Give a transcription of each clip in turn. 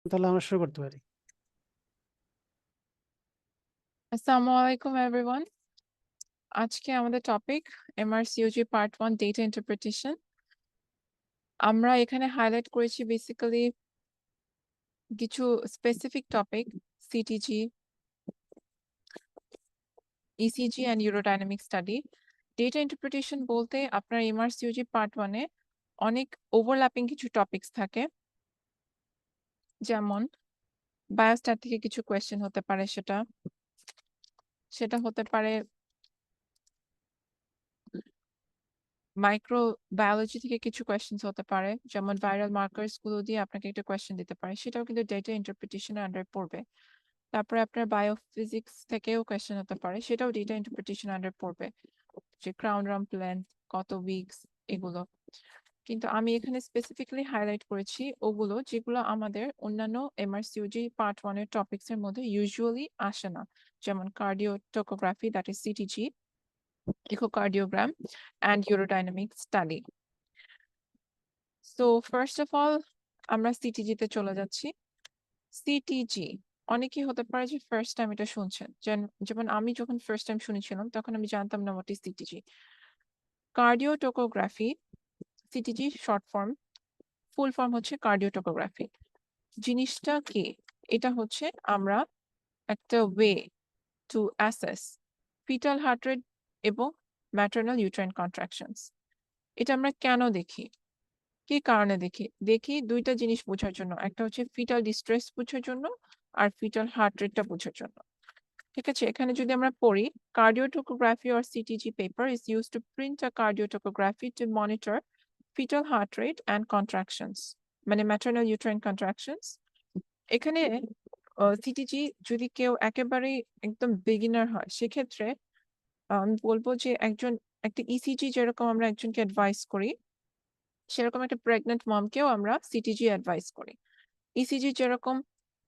তাহলে আমরা শুরু করতে পারি। আসসালামু আলাইকুম এভরিওয়ান। আজকে আমাদের topic MRCOG part 1 data interpretation. আমরা এখানে হাইলাইট করেছি বেসিক্যালি কিছু specific topic CTG, ECG and urodynamic study. Data interpretation বলতে আপনার MRCOG পার্ট 1 এ অনেক ওভারল্যাপিং কিছু টপিকস থাকে, যেমন বায়োস্ট্যাট থেকে কিছু কোয়েশ্চেন হতে পারে, সেটা হতে পারে মাইক্রোবায়োলজি থেকে কিছু কোয়েশ্চেন্স হতে পারে, যেমন ভাইরাল মার্কার্স গুলো দিয়ে আপনাকে একটা কোয়েশ্চেন দিতে পারে, সেটাও কিন্তু ডেটা ইন্টারপ্রিটেশনের আন্ডারে পড়বে। তারপরে আপনার বায়োফিজিক্স থেকেও কোয়েশ্চেন হতে পারে, সেটাও ডেটা ইন্টারপ্রিটেশন আন্ডারে পড়বে, যে ক্রাউন রাম্প লেন্থ, কত উইকস, এগুলো। কিন্তু আমি এখানে স্পেসিফিক্যালি হাইলাইট করেছি ওগুলো যেগুলো আমাদের অন্যান্য MRCOG পার্ট 1 এর টপিকস এর মধ্যে ইউজুয়ালি আসে না, যেমন cardiotocography, that is CTG, echocardiogram, and urodynamic study. So first of all আমরা সিটিজি তে চলে যাচ্ছি। সিটিজি অনেকেই হতে পারে যে ফার্স্ট টাইম এটা শুনছেন, যেমন আমি যখন ফার্স্ট টাইম শুনেছিলাম তখন আমি জানতাম না what is CTG. Cardiotocography, CTG short form, full form হচ্ছে কার্ডিওটোকোগ্রাফি। জিনিসটা কি? এটা হচ্ছে আমরা একটা way to assess fetal heart rate এবং ম্যাটারনাল ইউট্রাইন কন্ট্রাকশনস। এটা আমরা কেন দেখি, কি কারণে দেখি দুইটা জিনিস বোঝার জন্য। একটা হচ্ছে ফিটাল ডিস্ট্রেস বোঝার জন্য, আর ফিটাল হার্ট রেটটা বোঝার জন্য। ঠিক আছে, এখানে যদি আমরা পড়ি, cardiotocography or CTG paper is used to print a cardiotocography to monitor fetal heart rate and contractions, মানে maternal uterine contractions। এখানে সিটিজি যদি কেউ একেবারেই একদম বিগিনার হয়, সেক্ষেত্রে আমি বলবো যে একটা ইসিজি যেরকম আমরা একজনকে অ্যাডভাইস করি, সেরকম একটা প্রেগনেন্ট মমকেও আমরা সিটিজি অ্যাডভাইস করি। ইসিজি যেরকম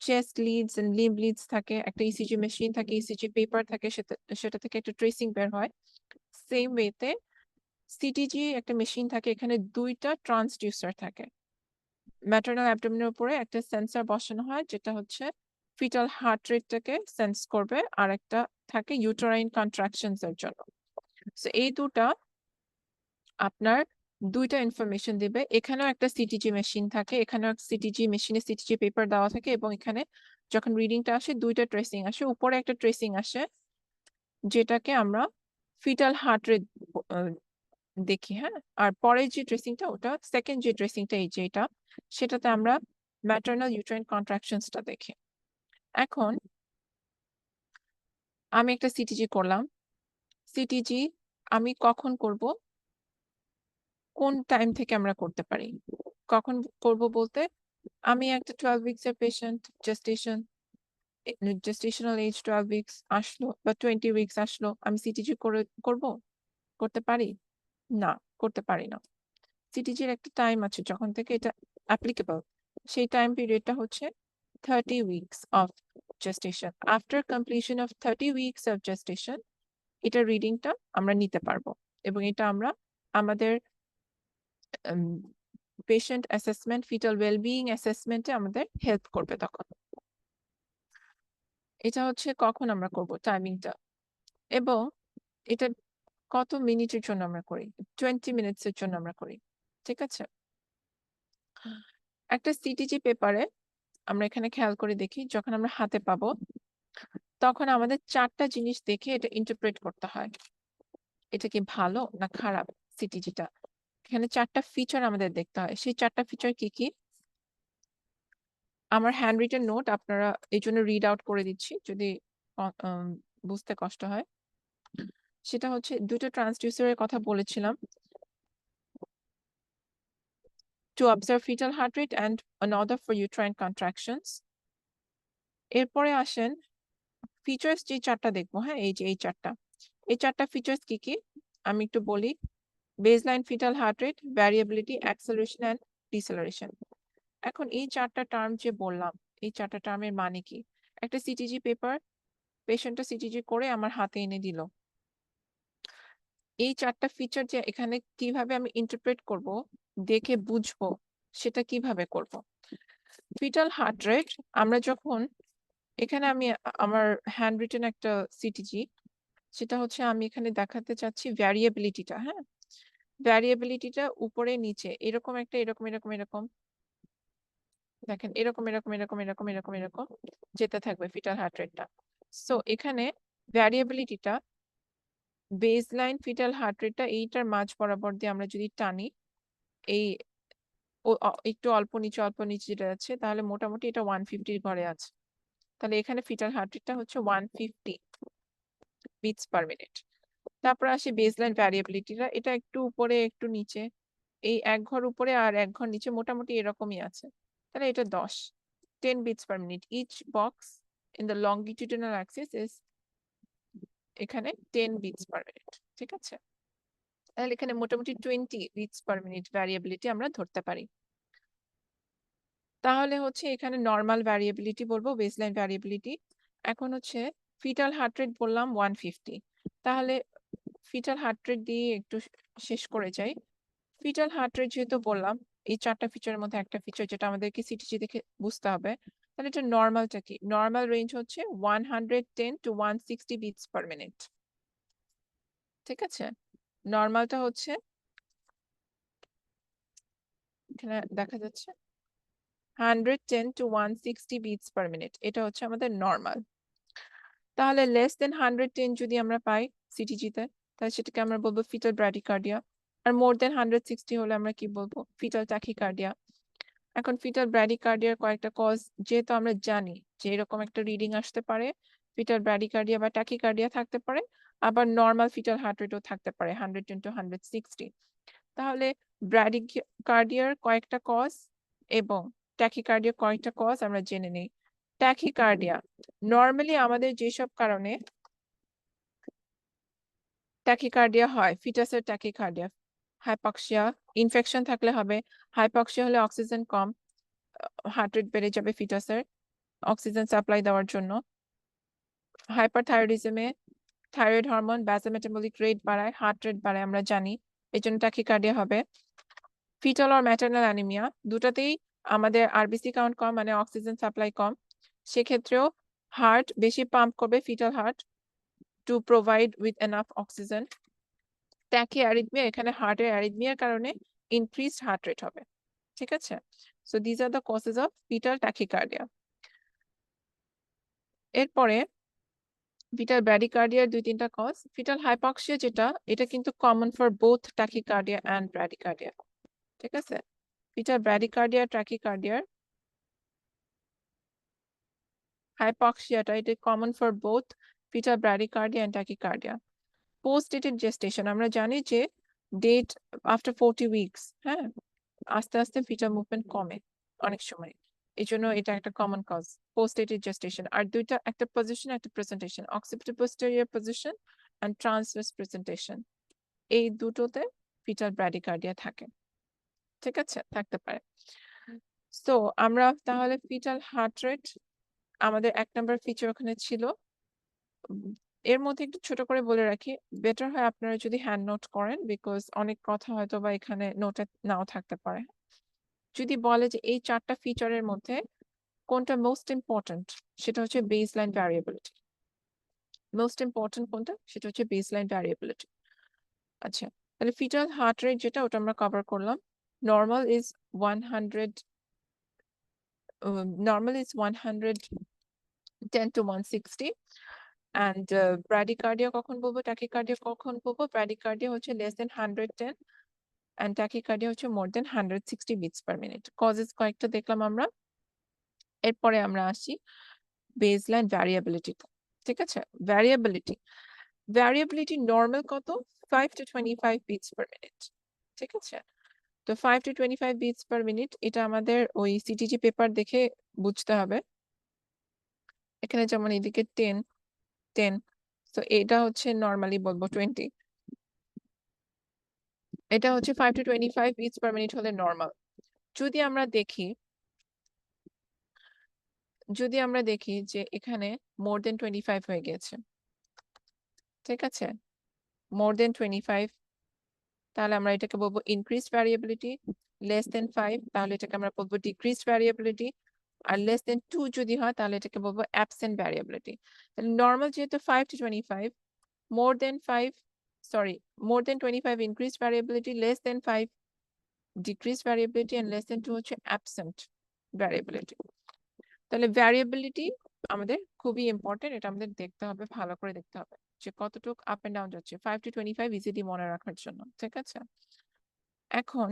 chest leads and limb leads থাকে, একটা ইসিজি মেশিন থাকে, ইসিজি পেপার থাকে, সেটা থেকে একটা ট্রেসিং বের হয়। সেম ওয়েতে সিটিজি একটা মেশিন থাকে, এখানে দুইটা ট্রান্সডিউসার থাকে। ম্যাটারনাল অ্যাবডোমেনের উপরে একটা সেন্সর বসানো হয়, যেটা হচ্ছে ফিটাল হার্ট রেটটাকে সেন্স করবে, আর একটা থাকে ইউটেরাইন কন্ট্রাকশনস এর জন্য। সো এই দুটা আপনার দুইটা ইনফরমেশন দিবে। এখানেও একটা সিটিজি মেশিন থাকে, এখানেও সিটিজি মেশিনে সিটিজি পেপার দেওয়া থাকে, এবং এখানে যখন রিডিংটা আসে দুইটা ট্রেসিং আসে, উপরে একটা ট্রেসিং আসে যেটাকে আমরা ফিটাল হার্ট রেট দেখি, হ্যাঁ। আর পরের যে ট্রেসিংটা, ওটা সেকেন্ড যে ট্রেসিংটা, এই যে এটা, সেটাতে আমরা ম্যাটারনাল ইউট্রাইন কন্ট্রাকশনসটা দেখি। এখন আমি একটা সিটিজি করলাম। সিটিজি আমি কখন করব, কোন টাইম থেকে আমরা করতে পারি? কখন করব বলতে, আমি একটা 12 উইকস এর পেশেন্ট, জেস্টেশনাল এজ 12 উইকস আসলো বা 20 উইকস আসলো, আমি সিটিজি করতে পারি? না, করতে পারি না। সিটিজির একটা টাইম আছে যখন থেকে এটা অ্যাপ্লিকেবল। সেই টাইম পিরিয়ডটা হচ্ছে 30 weeks of gestation. After completion of 30 weeks of gestation এটা রিডিংটা আমরা নিতে পারবো, এবং এটা আমরা আমাদের পেশেন্ট অ্যাসেসমেন্ট, ফিটাল ওয়েলবিইং অ্যাসেসমেন্টে আমাদের হেল্প করবে তখন। এটা হচ্ছে কখন আমরা করব, টাইমিংটা। এবং এটা কত মিনিটের জন্য আমরা করি? 20 মিনিটস এর জন্য আমরা করি। ঠিক আছে? একটা সিটিজি পেপারে আমরা এখানে খেয়াল করে দেখি, যখন আমরা হাতে পাবো তখন আমাদের 4টা জিনিস দেখে এটা ইন্টারপ্রেট করতে হয়। এটা কি ভালো না খারাপ সিটিজিটা? এখানে 4টা ফিচার আমাদের দেখতে হয়। সেই 4টা ফিচার কি কি? আমার হ্যান্ড রিটেন নোট আপনারা এই জন্য রিড আউট করে দিচ্ছি, যদি বুঝতে কষ্ট হয়। সেটা হচ্ছে দুটো ট্রান্সডিউসারের কথা বলেছিলাম, to observe fetal heart rate and another for uterine contractions. এরপরে আসেন ফিচার্স, যে 4টা দেখবো, হ্যাঁ, এই যে এই 4টা। এই 4টা ফিচার্স কি কি আমি একটু বলি। Baseline fetal heart rate, variability, acceleration and deceleration. এখন এই 4টা টার্ম যে বললাম, এই 4টা টার্মের মানে কি? একটা সিটিজি পেপার পেশেন্টটা সিটিজি করে আমার হাতে এনে দিল। এই 4টা ফিচার যে এখানে কিভাবে আমি ইন্টারপ্রেট করব, দেখে বুঝবো, সেটা কিভাবে করব? ফিটাল হার্ট রেট আমরা যখন এখানে আমি আমার হ্যান্ড রিটেন একটা সিটিজি, সেটা হচ্ছে আমি এখানে দেখাতে চাচ্ছি ভ্যারিয়েবিলিটিটা, হ্যাঁ? ভ্যারিয়েবিলিটিটা উপরে নিচে এরকম একটা এরকম দেখেন এরকম যেতে থাকবে ফিটাল হার্ট রেটটা। সো এখানে ভ্যারিয়েবিলিটিটা বেসলাইন ফিটাল হার্ট রেটটা এইটার মাঝ বরাবর দিয়ে আমরা যদি টানি, এই একটু অল্প নিচে যেটা যাচ্ছে, তাহলে মোটামুটি এটা 150 ঘরে আছে। তাহলে এখানে ফিটাল হার্ট রেটটা হচ্ছে 150 বিটস পার মিনিট। তারপর আসি বেসলাইন ভ্যারিয়েবিলিটিটা, এটা একটু উপরে একটু নিচে, এই এক ঘর উপরে আর এক ঘর নিচে মোটামুটি এরকমই আছে। তাহলে এটা 10 beats per minute. Each box in the longitudinal axis is এখানে 10 beats per minute, ঠিক আছে? তাহলে এখানে মোটামুটি 20 beats per minute ভ্যারিয়েবিলিটি আমরা ধরতে পারি। তাহলে হচ্ছে এখানে নরমাল ভ্যারিয়েবিলিটি বলবো, বেসলাইন ভ্যারিয়েবিলিটি। এখন হচ্ছে ফিটাল হার্ট রেট বললাম 150। তাহলে ফিটাল হার্ট রেট দিয়ে একটু শেষ করে যাই। ফিটাল হার্ট রেট যেহেতু বললাম, এই 4টা ফিচারের মধ্যে একটা ফিচার যেটা আমাদেরকে সিটিজি দেখে বুঝতে হবে, তাহলে এটা নরমালটা কি? নরমাল রেঞ্জ হচ্ছে 110 to 160 বিটস পার মিনিট, ঠিক আছে? নরমালটা হচ্ছে এখানে দেখা যাচ্ছে 110 to 160 বিটস পার মিনিট, এটা হচ্ছে আমাদের নরমাল। তাহলে লেস দেন 110 যদি আমরা পাই সিটিজিতে, তাহলে সেটাকে আমরা বলবো ফিটাল ব্র্যাডিকার্ডিয়া। আর মোর দেন 160 হলে আমরা কি বলবো? Fetal tachycardia. এখন ফিটাল ব্র্যাডিকার্ডিয়ার কয়েকটা কজ যেহেতু আমরা জানি যে এরকম একটা রিডিং আসতে পারে, ফিটাল ব্র্যাডিকার্ডিয়া বা ট্যাকিকার্ডিয়া থাকতে পারে, আবার নর্মাল ফিটাল হার্ট রেটও থাকতে পারে 110 to 160। তাহলে ব্র্যাডিকার্ডিয়ার কয়েকটা কজ এবং ট্যাকিকার্ডিয়ার কয়েকটা কজ আমরা জেনে নিই। ট্যাকিকার্ডিয়া নর্মালি আমাদের যেসব কারণে ট্যাকিকার্ডিয়া হয়, ফিটাসের ট্যাকিকার্ডিয়া, হাইপক্সিয়া, ইনফেকশন থাকলে হবে, হাইপক্সিয়া হলে অক্সিজেন কম, হার্ট রেট বেড়ে যাবে ফিটাসের অক্সিজেন সাপ্লাই দেওয়ার জন্য। হাইপারথাইরয়েডিজমে থাইরয়েড হরমোন বাসোমেটাবলিক রেট বাড়ায়, হার্ট রেট বাড়ায় আমরা জানি, এই জন্য ট্যাকিকার্ডিয়া হবে। ফিটাল আর ম্যাটারনাল অ্যানিমিয়া দুটাতেই আমাদের আরবিসি কাউন্ট কম, মানে অক্সিজেন সাপ্লাই কম, সেক্ষেত্রেও হার্ট বেশি পাম্প করবে, fetal heart, to provide with enough oxygen. Techie arrhythmia, এখানে হার্টের অ্যারিথমিয়ার কারণে ইনক্রিজড হার্ট রেট হবে, ঠিক আছে? So these are the causes of fetal tachycardia. এরপরে ফিটাল ব্র্যাডিকার্ডিয়ার 2-3টা কজ। ফিটাল হাইপক্সিয়া যেটা, এটা কিন্তু common for both tachycardia and bradycardia, ঠিক আছে? ফিটাল ব্র্যাডিকার্ডিয়া ট্যাকিকার্ডিয়ার হাইপক্সিয়াটা এটা common for both fetal bradycardia and tachycardia. Post dated gestation আমরা জানি যে ডেট আফটার 40 উইকস, হ্যাঁ, আস্তে আস্তে ফিটাল মুভমেন্ট কমে অনেক সময়, এই জন্য এটা একটা common cause post dated gestation. আর দুইটা, একটা পজিশন একটা presentation, occipital posterior position and transverse presentation, এই দুটোতে ফিটাল ব্র্যাডিকার্ডিয়া থাকে, ঠিক আছে? থাকতে পারে। সো আমরা তাহলে ফিটাল হার্ট রেট আমাদের 1 নাম্বার ফিচার ওখানে ছিল। এর মধ্যে একটু ছোট করে বলে রাখি, বেটার হয় আপনারা যদি হ্যান্ড নোট করেন, বিকজ অনেক কথা হয়তো বা এখানে নোটে নাও থাকতে পারে। যদি বলে যে এই 4টা ফিচারের মধ্যে কোনটা মোস্ট ইম্পর্টেন্ট, সেটা হচ্ছে বেসলাইন ভ্যারিয়েবিলিটি। মোস্ট ইম্পর্টেন্ট কোনটা, সেটা হচ্ছে বেসলাইন ভ্যারিয়েবিলিটি। আচ্ছা, তাহলে ফিটাল হার্ট রেট যেটা, ওটা আমরা কভার করলাম। Normal is 110 to 160। and bradycardia কখন বলবো, ট্যাকিকার্ডিয়া কখন বলবো? ব্র্যাডিকার্ডিয়া হচ্ছে less than 110 and ট্যাকিকার্ডিয়া হচ্ছে more than 160 beats per minute। Causes কয়েকটা দেখলাম আমরা। এরপরে আমরা আসি বেসলাইন ভ্যারিয়েবিলিটি, ঠিক আছে? ভ্যারিয়েবিলিটি নর্মাল কত? 5 to 25 beats per minute, ঠিক আছে? তো 5 to 25 beats per minute এটা আমাদের ওই সিটিজি পেপার দেখে বুঝতে হবে। এখানে যেমন এদিকে 10, তো এটা হচ্ছে নর্মালি বলবো 20, এটা হচ্ছে 5 to 25 beats per minute হলে নর্মাল। যদি আমরা দেখি যে এখানে মোর দেন 25 হয়ে গেছে, ঠিক আছে? মোর দেন 25, তাহলে আমরা এটাকে বলবো ইনক্রিজড ভ্যারিয়েবিলিটি। লেস দেন 5, তাহলে এটাকে আমরা বলবো ডিক্রিজড ভ্যারিয়েবিলিটি। আর less than 2 যদি হয় তাহলে এটাকে বলবো absent variability। তাহলে নরমাল যেহেতু 5 to 25, more than 5, sorry, more than 25 increased variability, less than 5 decreased variability, and less than 2 হচ্ছে absent variability। তাহলে ভ্যারিয়েবিলিটি আমাদের খুবই ইম্পর্টেন্ট, এটা আমাদের দেখতে হবে, ভালো করে দেখতে হবে যে কতটুকু আপ এন্ড ডাউন যাচ্ছে 5 to 25 ইজিলি মনে রাখার জন্য, ঠিক আছে? এখন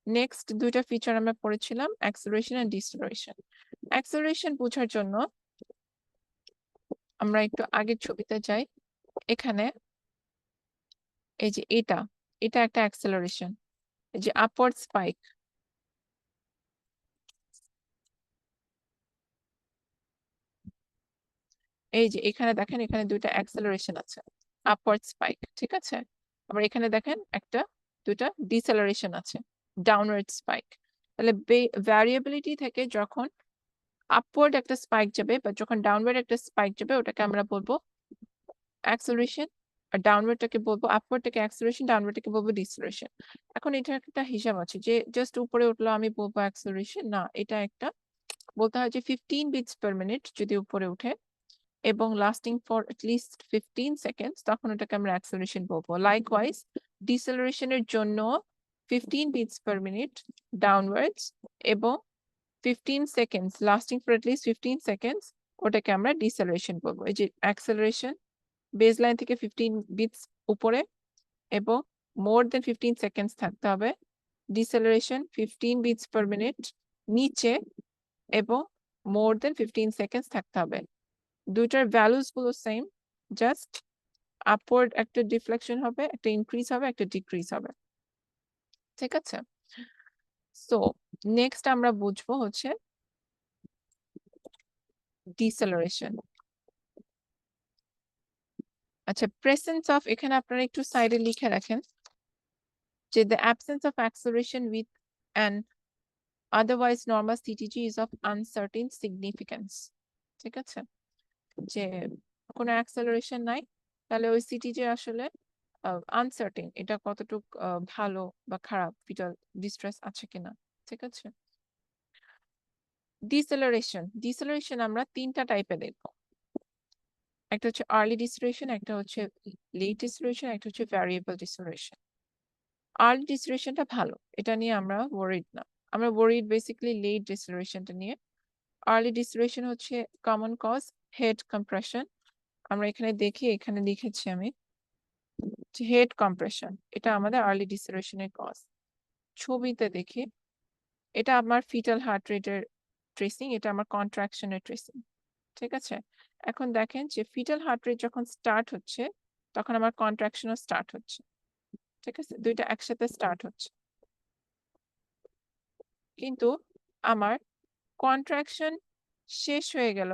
নেক্সট দুইটা ফিচার আমরা পড়েছিলাম, অ্যাক্সেলারেশন এন্ড ডিসেলারেশন। অ্যাক্সেলারেশন বোঝার জন্য আমরা একটু আগের ছবিতে যাই। এখানে এই যে এটা একটা অ্যাক্সেলারেশন, এই যে আপওয়ার্ড স্পাইক, এই যে এখানে দেখেন এখানে দুইটা অ্যাক্সেলারেশন আছে, আপওয়ার্ড স্পাইক, ঠিক আছে? আবার এখানে দেখেন দুইটা ডিসেলারেশন আছে, ডাউনওয়ার্ড স্পাইক। তাহলে ভ্যারিয়েবিলিটি থেকে যখন আপওয়ার্ড একটা স্পাইক যাবে বা যখন ডাউনওয়ার্ড একটা স্পাইক যাবে ওটাকে আমরা বলবো অ্যাক্সেলারেশন, আর ডাউনওয়ার্ডটাকে বলবো, আপওয়ার্ডটাকে অ্যাক্সেলারেশন, ডাউনওয়ার্ডটাকে বলবো ডিসেলারেশন। এখন এটা একটা হিসাব আছে যে জাস্ট উপরে উঠলো আমি বলবো অ্যাক্সেলারেশন, না, এটা একটা বলতে হয় যে 15 বিটস পার মিনিট যদি উপরে উঠে এবং লাস্টিং ফর অ্যাটলিস্ট 15 সেকেন্ডস, তখন ওটাকে আমরা অ্যাক্সেলারেশন বলবো। লাইকওয়াইজ ডিসেলারেশনের জন্য 15 বিটস পার মিনিট ডাউনওয়ার্ডস এবং 15 seconds lasting for at least 15 seconds, ওটাকে আমরা ডিসেলারেশন বলবো। এই যে অ্যাক্সেলারেশন বেসলাইন থেকে 15 বিটস উপরে এবং মোর দেন 15 সেকেন্ডস থাকতে হবে। ডিসেলারেশন 15 বিটস পার মিনিট নিচে এবং মোর দেন 15 সেকেন্ডস থাকতে হবে। দুইটার ভ্যালুস গুলো সেম, জাস্ট আপওয়ার্ড একটা ডিফ্লেকশন হবে, একটা ইনক্রিজ হবে, একটা ডিক্রিজ হবে, ঠিক আছে? সো নেক্সট আমরা বুঝবো হচ্ছে ডিসেলারেশন। আচ্ছা, প্রেসেন্স অফ, এখানে আপনারা একটু সাইডে লিখে রাখেন যে the absence of acceleration with an otherwise normal CTG is of uncertain significance, ঠিক আছে? যে কোনো অ্যাক্সেলারেশন নাই, তাহলে ওই সিটিজি আসলে আনসার্টেন, এটা কতটুক ভালো বা খারাপ, ফিটাল ডিস্ট্রেস আছে কিনা, ঠিক আছে? ডিসেলারেশন আমরা তিনটা টাইপে দেখবো, একটা হচ্ছে আর্লি ডিসেলারেশন, একটা হচ্ছে লেট ডিসেলারেশন, একটা হচ্ছে ভ্যারিয়েবল ডিসেলারেশন। আর্লি ডিসেলারেশনটা ভালো, এটা নিয়ে আমরা ওয়ারিড না, আমরা ওয়ারিড বেসিক্যালি লেট ডিসেলারেশনটা নিয়ে। আর্লি ডিসেলারেশন হচ্ছে কমন কজ হেড কম্প্রেশন, আমরা এখানে দেখি, এখানে লিখেছি আমি হেড কম্প্রেশন, এটা আমাদের আর্লি ডিসেলারেশনের কজ। ছবিতে দেখি, এটা আমার ফিটাল হার্ট রেটের ট্রেসিং, এটা আমার কন্ট্রাকশনের ট্রেসিং, ঠিক আছে? এখন দেখেন যে ফিটাল হার্ট রেট যখন স্টার্ট হচ্ছে তখন আমার কন্ট্রাকশনও স্টার্ট হচ্ছে, ঠিক আছে? দুইটা একসাথে স্টার্ট হচ্ছে, কিন্তু আমার কন্ট্রাকশন শেষ হয়ে গেল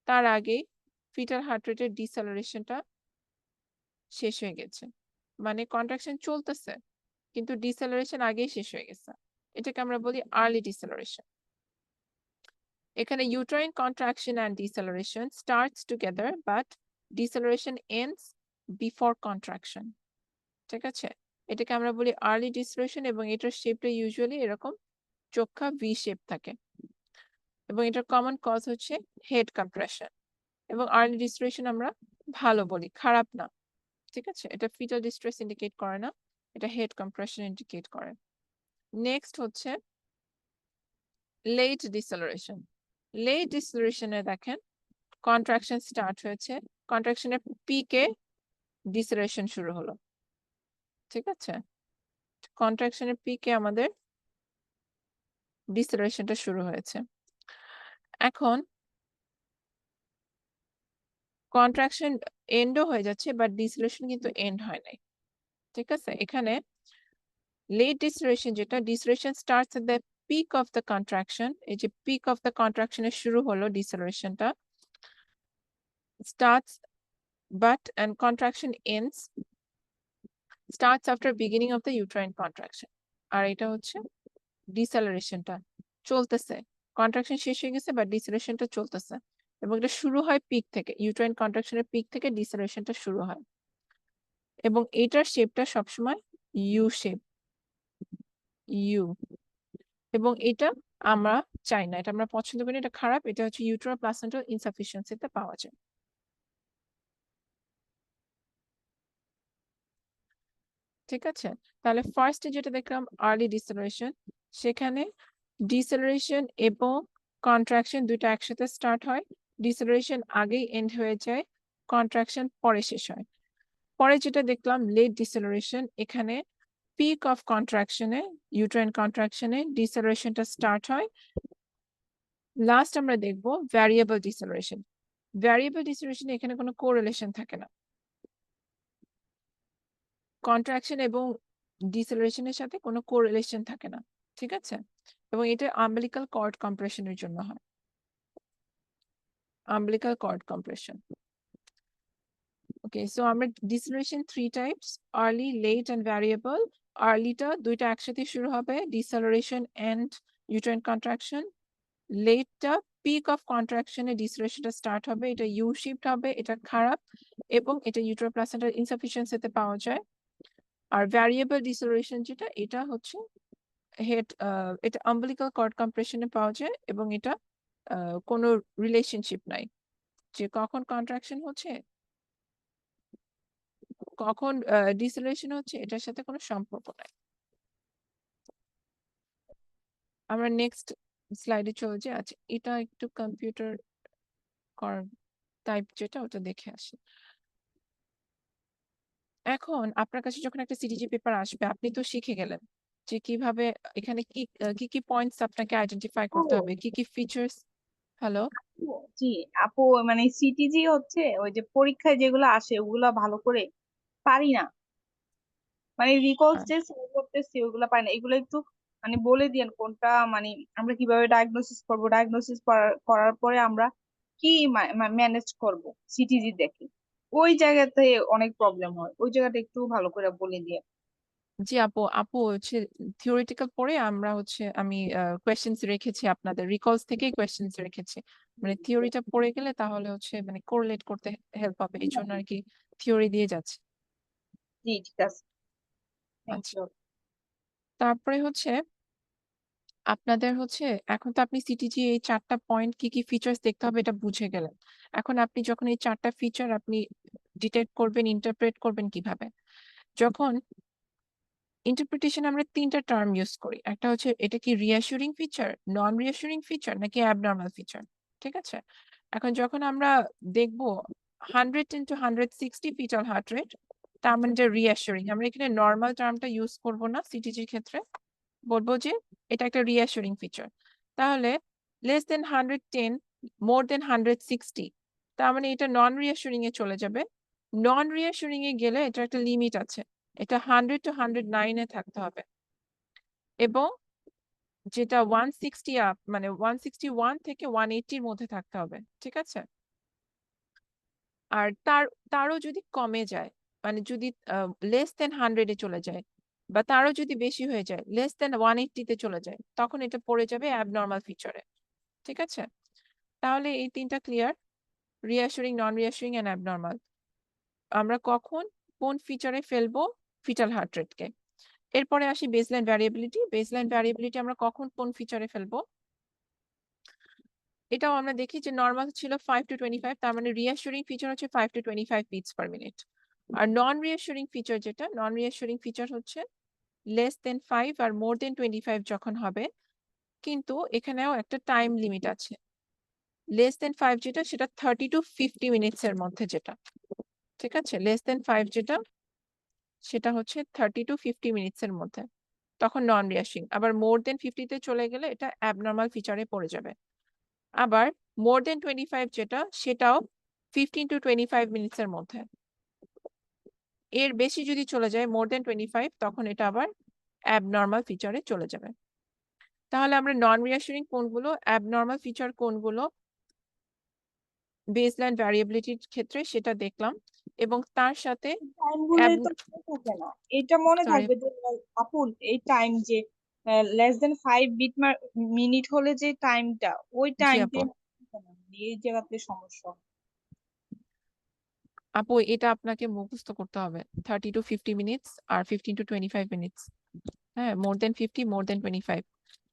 তার আগেই ফিটাল হার্ট রেটের ডিসেলারেশনটা শেষ হয়ে গেছে, মানে কন্ট্রাকশন চলতেছে কিন্তু ডিসেলারেশন আগেই শেষ হয়ে গেছে, এটাকে আমরা বলি আর্লি ডিসেলারেশন। এখানে uterine contraction and deceleration starts together but deceleration ends before contraction, ঠিক আছে? এটাকে আমরা বলি আর্লি ডিসেলারেশন এবং এটার শেপটা ইউজুয়ালি এরকম চোখা ভি শেপ থাকে এবং এটার কমন কজ হচ্ছে হেড কম্প্রেশন। এবং আর্লি ডিসেলারেশন আমরা ভালো বলি, খারাপ না, ঠিক আছে? এটা ফিটাল ডিস্ট্রেস ইন্ডিকেট করে না, এটা হেড কম্প্রেশন ইন্ডিকেট করে। নেক্সট হচ্ছে লেট ডিসেলারেশন। লেট ডিসেলারেশনে দেখেন কন্ট্রাকশন স্টার্ট হয়েছে, কন্ট্রাকশনের পিকে ডিসেলারেশন শুরু হলো, ঠিক আছে? কন্ট্রাকশনের পিকে আমাদের ডিসেলারেশনটা শুরু হয়েছে। এখন কন্ট্রাকশন এন্ডও হয়ে যাচ্ছে বাট ডিসেলারেশন কিন্তু এন্ড হয় নাই, ঠিক আছে? এখানে লেট ডিসেলারেশন যেটা, deceleration starts at the peak of the contraction, এই যে পিক অফ দ্য কন্ট্রাকশনের শুরু হলো ডিসেলারেশনটা, starts but and contraction ends starts after beginning of the uterine contraction। আর এটা হচ্ছে ডিসেলারেশনটা চলতেছে, কন্ট্রাকশন শেষ হয়ে গেছে বাট ডিসেলারেশনটা চলতেছে এবং এটা শুরু হয় পিক থেকে, ইউট্রাইন কন্ট্রাকশনের পিক থেকে ডিসেলারেশনটা শুরু হয় এবং এটার শেপটা সবসময় ইউ শেপ, ইউ, এবং এটা আমরা চাই না, এটা আমরা পছন্দ করি না, এটা খারাপ। এটা হচ্ছে ইউটেরাল প্লাসেন্টাল ইনসাফিসিয়েন্সিতে পাওয়া যায়। ঠিক আছে, তাহলে ফার্স্টে যেটা দেখলাম আর্লি ডিসেলারেশন, সেখানে ডিসেলারেশন এবং কন্ট্রাকশন দুইটা একসাথে স্টার্ট হয়। ডিসেলারেশন আগেই এন্ড হয়ে যায়, কন্ট্রাকশন পরে শেষ হয়। পরে যেটা দেখলাম লেট ডিসেলারেশন, এখানে পিক অফ কন্ট্রাকশনে, ইউট্রাইন কন্ট্রাকশনে ডিসেলারেশনটা স্টার্ট হয়। লাস্ট আমরা দেখব ভ্যারিয়েবল ডিসেলারেশন। ভ্যারিয়েবল ডিসেলারেশন এখানে কোনো কোরিলেশন থাকে না, কন্ট্রাকশন এবং ডিসেলারেশনের সাথে কোনো কোরিলেশন থাকে না। ঠিক আছে, এবং এটা আম্বিলিকাল কর্ড কম্প্রেশনের জন্য হয়, umbilical cord compression. Okay, so আমরা deceleration 3 types, early, late and variable. আর্লিটা দুইটা একসাথে শুরু হবে, ডিসেলারেশন এন্ড ইউট্রাইন কন্ট্রাকশন। লেটটা পিক অফ কন্ট্রাকশনে ডিসেলারেশনটা স্টার্ট হবে, এটা ইউ শিফট হবে, এটা খারাপ, এবং এটা ইউটেরাল প্লাসেন্টাল ইনসাফিসিয়েন্সিতে পাওয়া যায়। আর ভ্যারিয়েবল ডিসেলারেশন যেটা, এটা হচ্ছে হেড, এটা আম্বিলিকাল কর্ড কম্প্রেশনে পাওয়া যায়, এবং এটা কোনো রিলেশনশিপ নাই, যে কখন কন্ট্রাকশন হচ্ছে কখন ডিসেলারেশন হচ্ছে এটার সাথে কোনো সম্পর্ক নাই। আমরা নেক্সট স্লাইডে চলে যাই। আচ্ছা, এটা একটু কম্পিউটার টাইপ যেটা, ওটা দেখে আসি। এখন আপনার কাছে যখন একটা সিটিজি পেপার আসবে, আপনি তো শিখে গেলেন যে কিভাবে এখানে কি কি পয়েন্টস আপনাকে আইডেন্টিফাই করতে হবে, কি কি ফিচার্স। হ্যালো। জি আপু, মানে সিটিজি হচ্ছে ওই যে পরীক্ষায় যেগুলো আসে ওগুলা ভালো করে পারি না, মানে রিকলস যে সলভ করতেছি ওগুলা পারি না। এগুলো একটু মানে বলে দিয়েন কোনটা, মানে আমরা কিভাবে ডায়াগনোসিস করব, ডায়াগনোসিস করার পরে আমরা কি ম্যানেজ করব সিটিজি দেখে, ওই জায়গাতে অনেক প্রবলেম হয়, ওই জায়গাটা একটু ভালো করে বলে দিয়ে। জি আপু, আপু হচ্ছে থিওরিটিক্যাল পড়ে আমরা হচ্ছে আমি কোয়েশ্চেন্স রেখেছি, আপনাদের রিকলস থেকেই কোয়েশ্চেন্স রেখেছি। মানে থিওরিটা পড়ে গেলে তাহলে হচ্ছে মানে কোরিলেট করতে হেল্প হবে, এই জন্য আর কি থিওরি দিয়ে যাচ্ছে। জি ঠিক আছে, থ্যাংক আচ্ছা, ইউ। তারপরে হচ্ছে আপনাদের হচ্ছে, এখন তো আপনি সিটিজি এই 4টা পয়েন্ট কি কি ফিচার্স দেখতে হবে এটা বুঝে গেলেন। এখন আপনি যখন এই 4টা ফিচার আপনি ডিটেক্ট করবেন, ইন্টারপ্রেট করবেন কিভাবে, যখন ইন্টারপ্রিটেশন আমরা 3টা টার্ম ইউজ করি। একটা হচ্ছে এটা কি রিঅ্যাসুরিং ফিচার, নন রিঅ্যাসুরিং ফিচার, নাকি অ্যাবনর্মাল ফিচার। ঠিক আছে, এখন যখন আমরা দেখব 100 into 160 ফিটাল হার্ট রেট, তার মানে যে রিঅ্যাসুরিং, আমরা এখানে নর্মাল টার্মটা ইউজ করব না সিটিজির ক্ষেত্রে, বলবো যে এটা একটা রিঅ্যাসুরিং ফিচার। তাহলে লেস দেন 110, মোর দেন 160, তার মানে এটা নন রিঅ্যাসুরিং এ চলে যাবে। নন রিঅ্যাসুরিং এ গেলে এটা একটা লিমিট আছে, এটা 100 to 109 এ থাকতে হবে, এবং যেটা 160 আপ মানে 161 থেকে 180 এর মধ্যে থাকতে হবে। ঠিক আছে, আর তারও যদি কমে যায়, মানে যদি লেস দেন 100 এ চলে যায়, বা তারও যদি বেশি হয়ে যায়, লেস দেন 180 তে চলে যায়, তখন এটা পড়ে যাবে অ্যাবনর্মাল ফিচারে। ঠিক আছে, তাহলে এই 3টা ক্লিয়ার, রিঅ্যাসুরিং, নন রিঅ্যাসুরিং এন্ড অ্যাবনর্মাল। আমরা কখন কোন ফিচারে ফেলবো ফিটাল হার্ট রেটকে। এরপরে আসি বেসলাইন ভ্যারিয়েবিলিটি। বেসলাইন ভ্যারিয়েবিলিটি আমরা কখন কোন ফিচারে ফেলবো, এটাও আমরা দেখি যে নর্মাল ছিল 5 to 25, তার মানে রিঅ্যাসুরিং ফিচার হচ্ছে 5 to 25 বিটস পার মিনিট। আর নন রিঅ্যাসুরিং ফিচার যেটা, নন রিঅ্যাসুরিং ফিচার হচ্ছে লেস দেন 5 আর মোর দেন 25 যখন হবে, কিন্তু এখানেও একটা টাইম লিমিট আছে। লেস দেন 5 যেটা, সেটা 30 to 50 মিনিটস এর মধ্যে যেটা। ঠিক আছে, লেস দেন 5 যেটা, সেটা হচ্ছে 30 to 50 মিনিটস এর মধ্যে, তখন নন রিঅ্যাসুরিং। আবার মোর দেন 50 তে চলে গেলে এটা অ্যাবনর্মাল ফিচারে পড়ে যাবে। আবার মোর দেন 25 যেটা, সেটাও 15 to 25 মিনিটস এর মধ্যে। এর বেশি যদি চলে যায় মোর দেন 25, তখন এটা আবার অ্যাবনর্মাল ফিচারে চলে যাবে। তাহলে আমরা নন রিঅ্যাসুরিং কোনগুলো, অ্যাবনর্মাল ফিচার কোনগুলো বেসলাইন ভ্যারিয়েবিলিটির ক্ষেত্রে সেটা দেখলাম, এবং তার সাথে টাইম গুলোই তো মনে থাকে না, এটা মনে সরি। থাকবে যে আপু এই টাইম যে লেস দেন 5 মিনিট হলে যে টাইমটা, ওই জি টাইমটা আপু, এই জায়গাতে সমস্যা। আপু এটা আপনাকে মুখস্থ করতে হবে, 30 to 50 মিনিটস আর 15 to 25 মিনিটস। হ্যাঁ, মোর দেন 50, মোর দেন 25।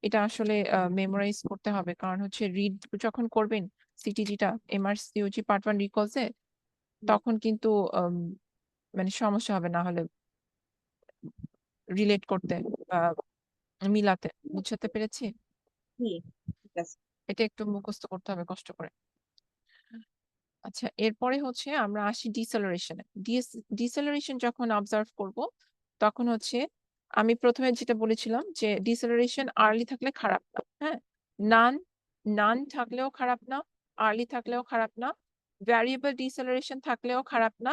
এটা আসলে মেমোরাইজ করতে হবে, কারণ হচ্ছে রিড যখন করবেন সিটিজিটা এমআরসিওজি পার্ট 1 রিকলসে, তখন কিন্তু মানে সমস্যা হবে না হলে রিলেট করতে বা মিলাতে। বুঝতে পেরেছি? জি, ঠিক আছে। এটা একটু মুখস্থ করতে হবে কষ্ট করে। আচ্ছা, এরপরে হচ্ছে আমরা আসি ডিসেলারেশনে। ডিসেলারেশন যখন অবজার্ভ করব, তখন হচ্ছে আমি প্রথমে যেটা বলেছিলাম যে ডিসেলারেশন আর্লি থাকলে খারাপ না। হ্যাঁ, নান নান থাকলেও খারাপ না, আর্লি থাকলেও খারাপ না, ভ্যারিয়েবল ডিসেলারেশন থাকলেও খারাপ না,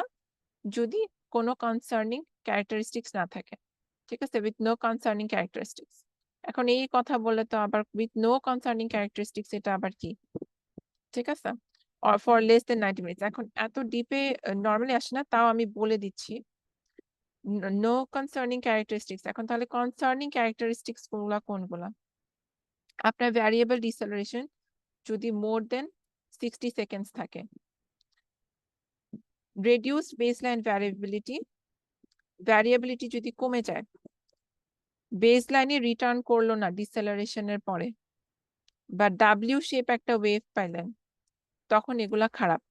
যদি কোনো কনসার্নিং ক্যারেক্টারিস্টিক্স না থাকে। ঠিক আছে, উইথ নো কনসার্নিং ক্যারেক্টারিস্টিক্স। এখন এই কথা বললে তো আবার উইথ নো কনসার্নিং ক্যারেক্টারিস্টিক্স এটা আবার কি? ঠিক আছে, ফর লেস দেন 90 মিনিটস। এখন এত ডিপে নর্মালি আসে না, তাও আমি বলে দিচ্ছি নো কনসার্নিং ক্যারেক্টারিস্টিক্স। এখন তাহলে কনসার্নিং ক্যারেক্টারিস্টিক্স গুলা কোনগুলা? আপনার ভ্যারিয়েবল ডিসেলারেশন যদি মোর দেন 60 সেকেন্ডস থাকে, রেডিউসড বেসলাইন ভ্যারিয়েবিলিটি যদি কমে যায়, বেসলাইনে রিটার্ন করলো না ডিসেলারেশনের পরে, বা ডাব্লিউ শেপ একটা ওয়েভ পাইলেন, তখন এগুলা খারাপ।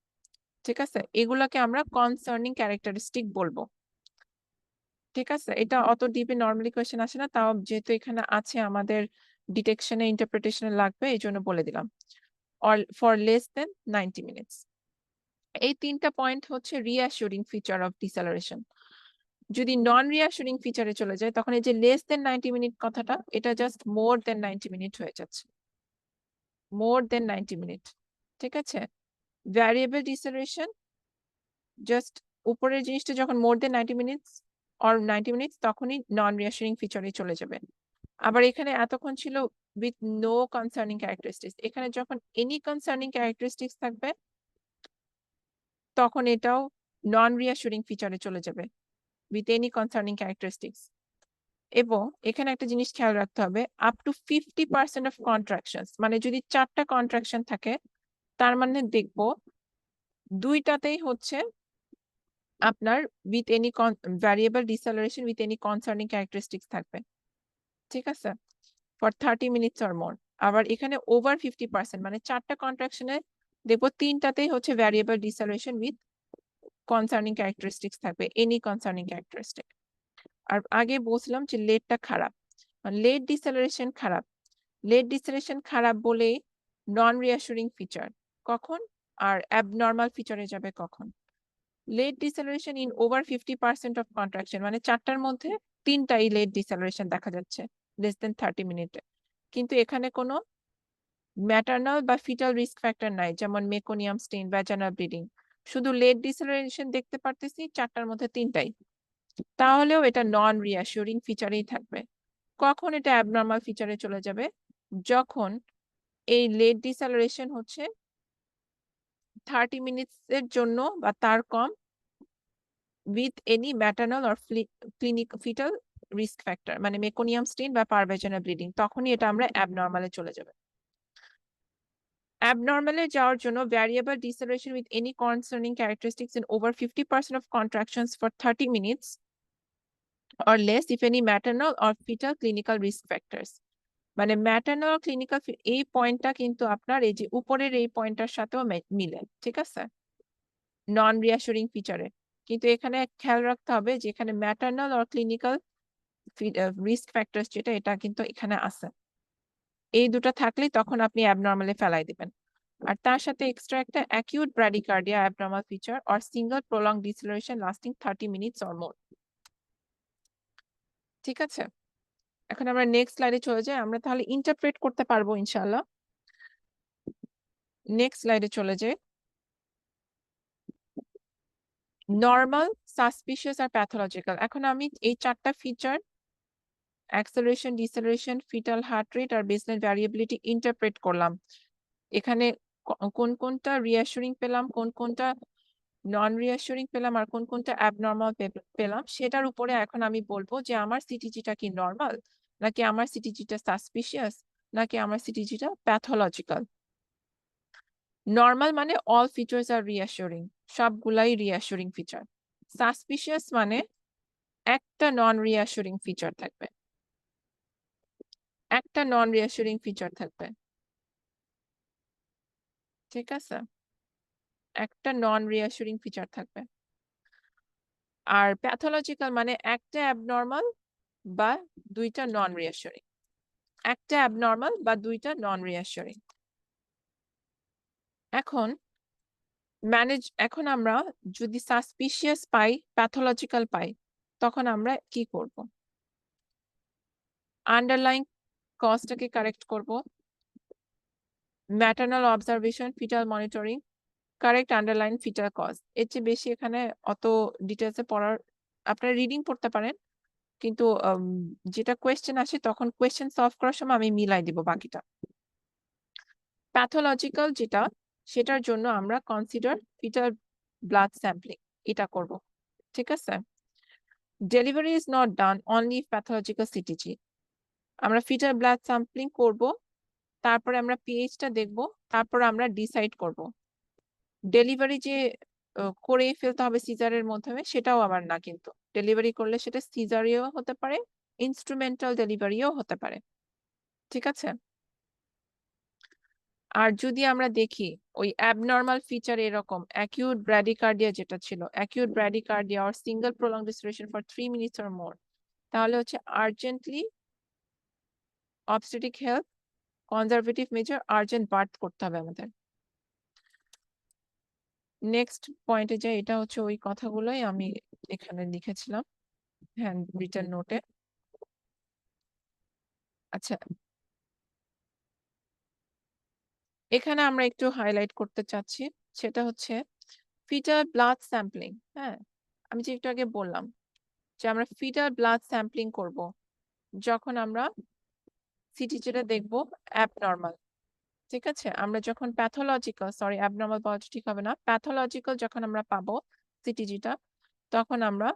ঠিক আছে, এগুলাকে আমরা কনসার্নিং ক্যারেক্টারিস্টিক বলবো। ঠিক আছে, এটা অত ডিপে নর্মালি কোয়েশ্চেন আসে না, তাও যেহেতু এখানে আছে আমাদের ডিটেকশনে ইন্টারপ্রিটেশনে লাগবে, এই জন্য বলে দিলাম। Or for less than 90 minutes. এই তিনটা পয়েন্ট হচ্ছে রিঅ্যাসুরিং ফিচার অফ ডিসেলারেশন। যদি নন রিঅ্যাসুরিং ফিচারে চলে যায়, তখন এই যে লেস দেন 90 মিনিট কথাটা, এটা জাস্ট মোর দেন 90 মিনিট হয়ে যাচ্ছে। মোর দেন 90 মিনিট। ঠিক আছে, ভ্যারিয়েবল ডিসেলারেশন জাস্ট উপরের জিনিসটা যখন মোর দেন 90 মিনিটস অর 90 মিনিটস, তখনই নন রিঅ্যাসুরিং ফিচারে চলে যাবে। আবার এখানে এতক্ষণ ছিল উইথ নো কনসার্নিং ক্যারেক্টারিস্টিক্স, এখানে যখন এনি কনসার্নিং ক্যারেক্টারিস্টিক্স থাকবে, তখন এটাও নন রিঅ্যাসুরিং ফিচারে চলে যাবে উইথ এনি কনসার্নিং ক্যারেক্টারিস্টিক্স। এবং এখানে একটা জিনিস খেয়াল রাখতে হবে, আপ টু 50% অফ কন্ট্রাকশনস, মানে যদি 4টা কন্ট্রাকশন থাকে, তার মানে দেখবো দুইটাতেই হচ্ছে আপনার with any variable deceleration with any concerning characteristics থাকবে। ঠিক আছে, ফর 30 মিনিটস অর মোর। আবার এখানে ওভার 50%, মানে 4টা কন্ট্রাকশনে দেখবো 3টাতেই হচ্ছে variable deceleration with concerning characteristics থাকবে, এনি কনসার্নিং ক্যারেক্টারিস্টিক। আর আগে বলছিলাম যে লেটটা খারাপ, লেট ডিসেলারেশন খারাপ। লেট ডিসেলারেশন খারাপ বলেই নন রিঅ্যাসুরিং ফিচার কখন, আর অ্যাবনর্মাল ফিচারে যাবে কখন? Late deceleration in over 50% of contraction, মানে 4টার মধ্যে 3টাই লেট ডিসেলারেশন দেখা যাচ্ছে লেস দেন 30 মিনিটে, কিন্তু এখানে কোনো ম্যাটারনাল বা ফিটাল রিস্ক ফ্যাক্টর নাই, যেমন মেকোনিয়াম স্টেইন, ভ্যাজানাল ব্লিডিং। শুধু লেট ডিসেলারেশন দেখতে পারতেছি 4টার মধ্যে 3টাই, তাহলেও এটা নন রিঅ্যাসুরিং ফিচারেই থাকবে। কখন এটা অ্যাবনর্মাল ফিচারে চলে যাবে? যখন এই লেট ডিসেলারেশন হচ্ছে 30 মিনিটস এর জন্য বা তার কম with any maternal or clinic fetal risk factor, মানে মেকোনিয়াম স্টেইন বা পারভেজানাল ব্লিডিং, তখনই এটা আমরা অ্যাবনর্মালে চলে যাবে। অ্যাবনর্মালে যাওয়ার জন্য variable deceleration with any concerning characteristics in over 50% of contractions for 30 minutes or less if any maternal or fetal clinical risk factors। মানে ম্যাটারনাল ক্লিনিক্যাল এই পয়েন্টটা কিন্তু আপনার এই যে উপরের এই পয়েন্টটার সাথেও মিলে। ঠিক আছে, নন রিঅ্যাসুরিং ফিচারে। কিন্তু এখানে খেয়াল রাখতে হবে যে এখানে maternal or clinical risk factors যেটা, এটা কিন্তু এখানে আছে। এই দুটো থাকলেই তখন আপনি অ্যাবনর্মালে ফেলাই দিবেন। আর তার সাথে এক্সট্রা একটা acute bradycardia abnormal feature or single prolong deceleration lasting 30 minutes or more. ঠিক আছে, এখন আমরা নেক্সট স্লাইডে চলে যাই, আমরা তাহলে ইন্টারপ্রেট করতে পারবো ইনশাআল্লাহ। নেক্সট স্লাইডে চলে যাই। নর্মাল, সাসপিশিয়াস আর প্যাথোলজিক্যাল। এখন আমি এই 4টা feature acceleration, deceleration, fetal heart rate আর বেসলাইন ভ্যারিয়েবিলিটি ইন্টারপ্রেট করলাম। এখানে কোন কোনটা রিঅ্যাসুরিং পেলাম, কোন কোনটা নন রিঅ্যাসুরিং পেলাম, আর কোন কোনটা অ্যাবনর্মাল পেলাম, সেটার উপরে এখন আমি বলবো যে আমার সিটিজিটা কি নর্মাল, নাকি আমার সিটিজিটা সাসপিশিয়াস, নাকি আমার সিটিজিটা প্যাথোলজিক্যাল। নর্মাল মানে অল ফিচার্স আর রিঅ্যাসুরিং, সবগুলাই রিঅ্যাসুরিং ফিচার। সাসপিশিয়াস মানে একটা নন রিঅ্যাসুরিং ফিচার থাকবে। একটা নন রিঅ্যাসুরিং ফিচার থাকবে, ঠিক আছে? একটা নন রিঅ্যাসুরিং ফিচার থাকবে। আর প্যাথোলজিক্যাল মানে একটা অ্যাবনর্মাল বা দুইটা নন রিঅ্যাসুরিং, একটা অ্যাবনর্মাল বা দুইটা নন রিঅ্যাসুরিং। এখন আমরা যদি সাসপিশিয়াস পাই, প্যাথোলজিক্যাল পাই, তখন আমরা কি করব? আন্ডারলাইং কজটাকে কারেক্ট করব, maternal observation, fetal monitoring, correct underline fetal cause. এর চেয়ে বেশি এখানে অত ডিটেলসে পড়ার, আপনারা রিডিং পড়তে পারেন, কিন্তু যেটা কোয়েশ্চেন আসে তখন কোয়েশ্চেন সলভ করার সময় আমি মিলাই দিব বাকিটা। প্যাথোলজিক্যাল যেটা, সেটার জন্য আমরা কনসিডার ফিটাল ব্লাড স্যাম্পলিং, এটা করব, ঠিক আছে? Delivery is not done only pathological CTG. আমরা ফিটাল ব্লাড স্যাম্পলিং করব, তারপরে আমরা পিএইচটা দেখব, তারপর আমরা ডিসাইড করব। ডেলিভারি যে করে ফেলতে হবে সিজারের মাধ্যমে, সেটাও আবার না, কিন্তু ডেলিভারি করলে সেটা সিজারিও হতে পারে, ইনস্ট্রুমেন্টাল ডেলিভারিও হতে পারে, ঠিক আছে? আর যদি আমরা দেখি ওই অ্যাবনর্মাল ফিচার এরকম অ্যাকিউট ব্র্যাডিকার্ডিয়া যেটা ছিল, acute bradycardia or single prolong deceleration for 3 minutes or more, তাহলে হচ্ছে urgently obstetric help, conservative measure, urgent birth করতে হবে আমাদের। নেক্সট পয়েন্টে যাই, এটা হচ্ছে ওই কথাগুলোই আমি এখানে লিখেছিলাম হ্যান্ড রিটেন নোটে। আচ্ছা, এখানে আমরা একটু হাইলাইট করতে চাচ্ছি, সেটা হচ্ছে ফিটাল ব্লাড স্যাম্পলিং। হ্যাঁ, আমি যে একটু আগে বললাম যে আমরা ফিটাল ব্লাড স্যাম্পলিং করব যখন আমরা সিটিজিটা দেখবো অ্যাবনর্মাল, ঠিক আছে? আমরা যখন প্যাথোলজিক্যাল, সরি অ্যাবনর্মাল বলা ঠিক হবে না, প্যাথোলজিক্যাল যখন আমরা পাবো সিটিজিটা, তখন আমরা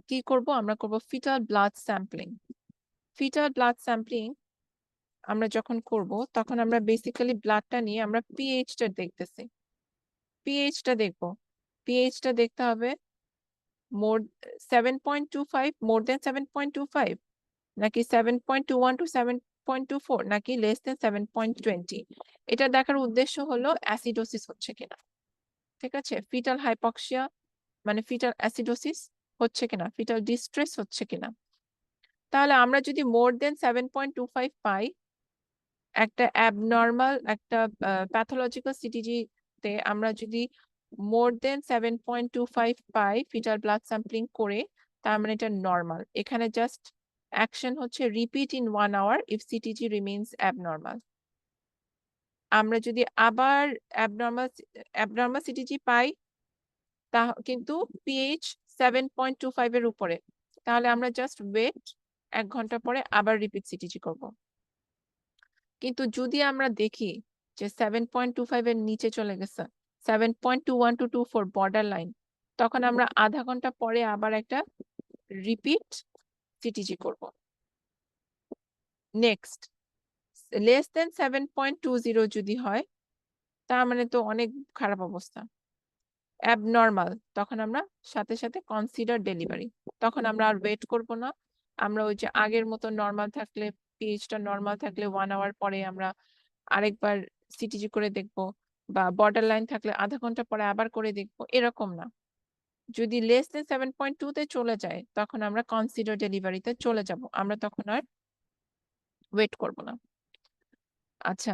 কি করব? আমরা করব fetal blood sampling. Fetal blood sampling আমরা যখন করব, তখন আমরা বেসিক্যালি ব্লাডটা নিয়ে আমরা পিএইচটা দেখতেছি, পিএইচটা দেখবো, পিএইচটা দেখতে হবে মোর 7.25, মোর দেন 7.25, নাকি 7.21 টু 7.24, নাকি লেস দেন 7.20। এটা দেখার উদ্দেশ্য হলো অ্যাসিডোসিস হচ্ছে কিনা, ঠিক আছে? ফিটাল হাইপক্সিয়া মানে ফিটাল অ্যাসিডোসিস হচ্ছে কিনা, ফিটাল ডিস্ট্রেস হচ্ছে কিনা। তাহলে আমরা যদি মোর দেন 7.25 পাই, একটা অ্যাবনর্মাল, একটা প্যাথোলজিক্যাল সিটিজি তে আমরা যদি মোর দেন 7.25 পাই ফিটাল ব্লাড স্যাম্পলিং করে, তার মানে এটা নর্মাল। এখানে জাস্ট অ্যাকশন হচ্ছে repeat in 1 hour if CTG remains abnormal. আমরা যদি আবার অ্যাবনর্মাল সিটিজি পাই, তা কিন্তু পিএইচ 7.25 এর উপরে, তাহলে আমরা জাস্ট ওয়েট, 1 ঘন্টা পরে আবার রিপিট সিটিজি করব। কিন্তু যদি আমরা দেখি যে 7.25 এর নিচে চলে গেছে, 7.21 টু 24 বর্ডার লাইন, তখন আমরা আধা ঘন্টা পরে আবার একটা রিপিট সিটিজি করব। নেক্সট, লেস দেন 7.20 যদি হয়, তার মানে তো অনেক খারাপ অবস্থা, অ্যাবনর্মাল, তখন আমরা সাথে সাথে কনসিডার ডেলিভারি। তখন আমরা আর ওয়েট করব না, আমরা ওই যে আগের মতো নর্মাল থাকলে, পিএইচটা নর্মাল থাকলে 1 hour পরে আমরা আরেকবার সিটিজি করে দেখব, বা বর্ডার লাইন থাকলে আধা ঘন্টা পরে আবার করে দেখব, এরকম না। যদি লেস দেন 7.2 তে চলে যায়, তখন আমরা কনসিডার ডেলিভারিতে চলে যাব, আমরা তখন আর ওয়েট করব না। আচ্ছা,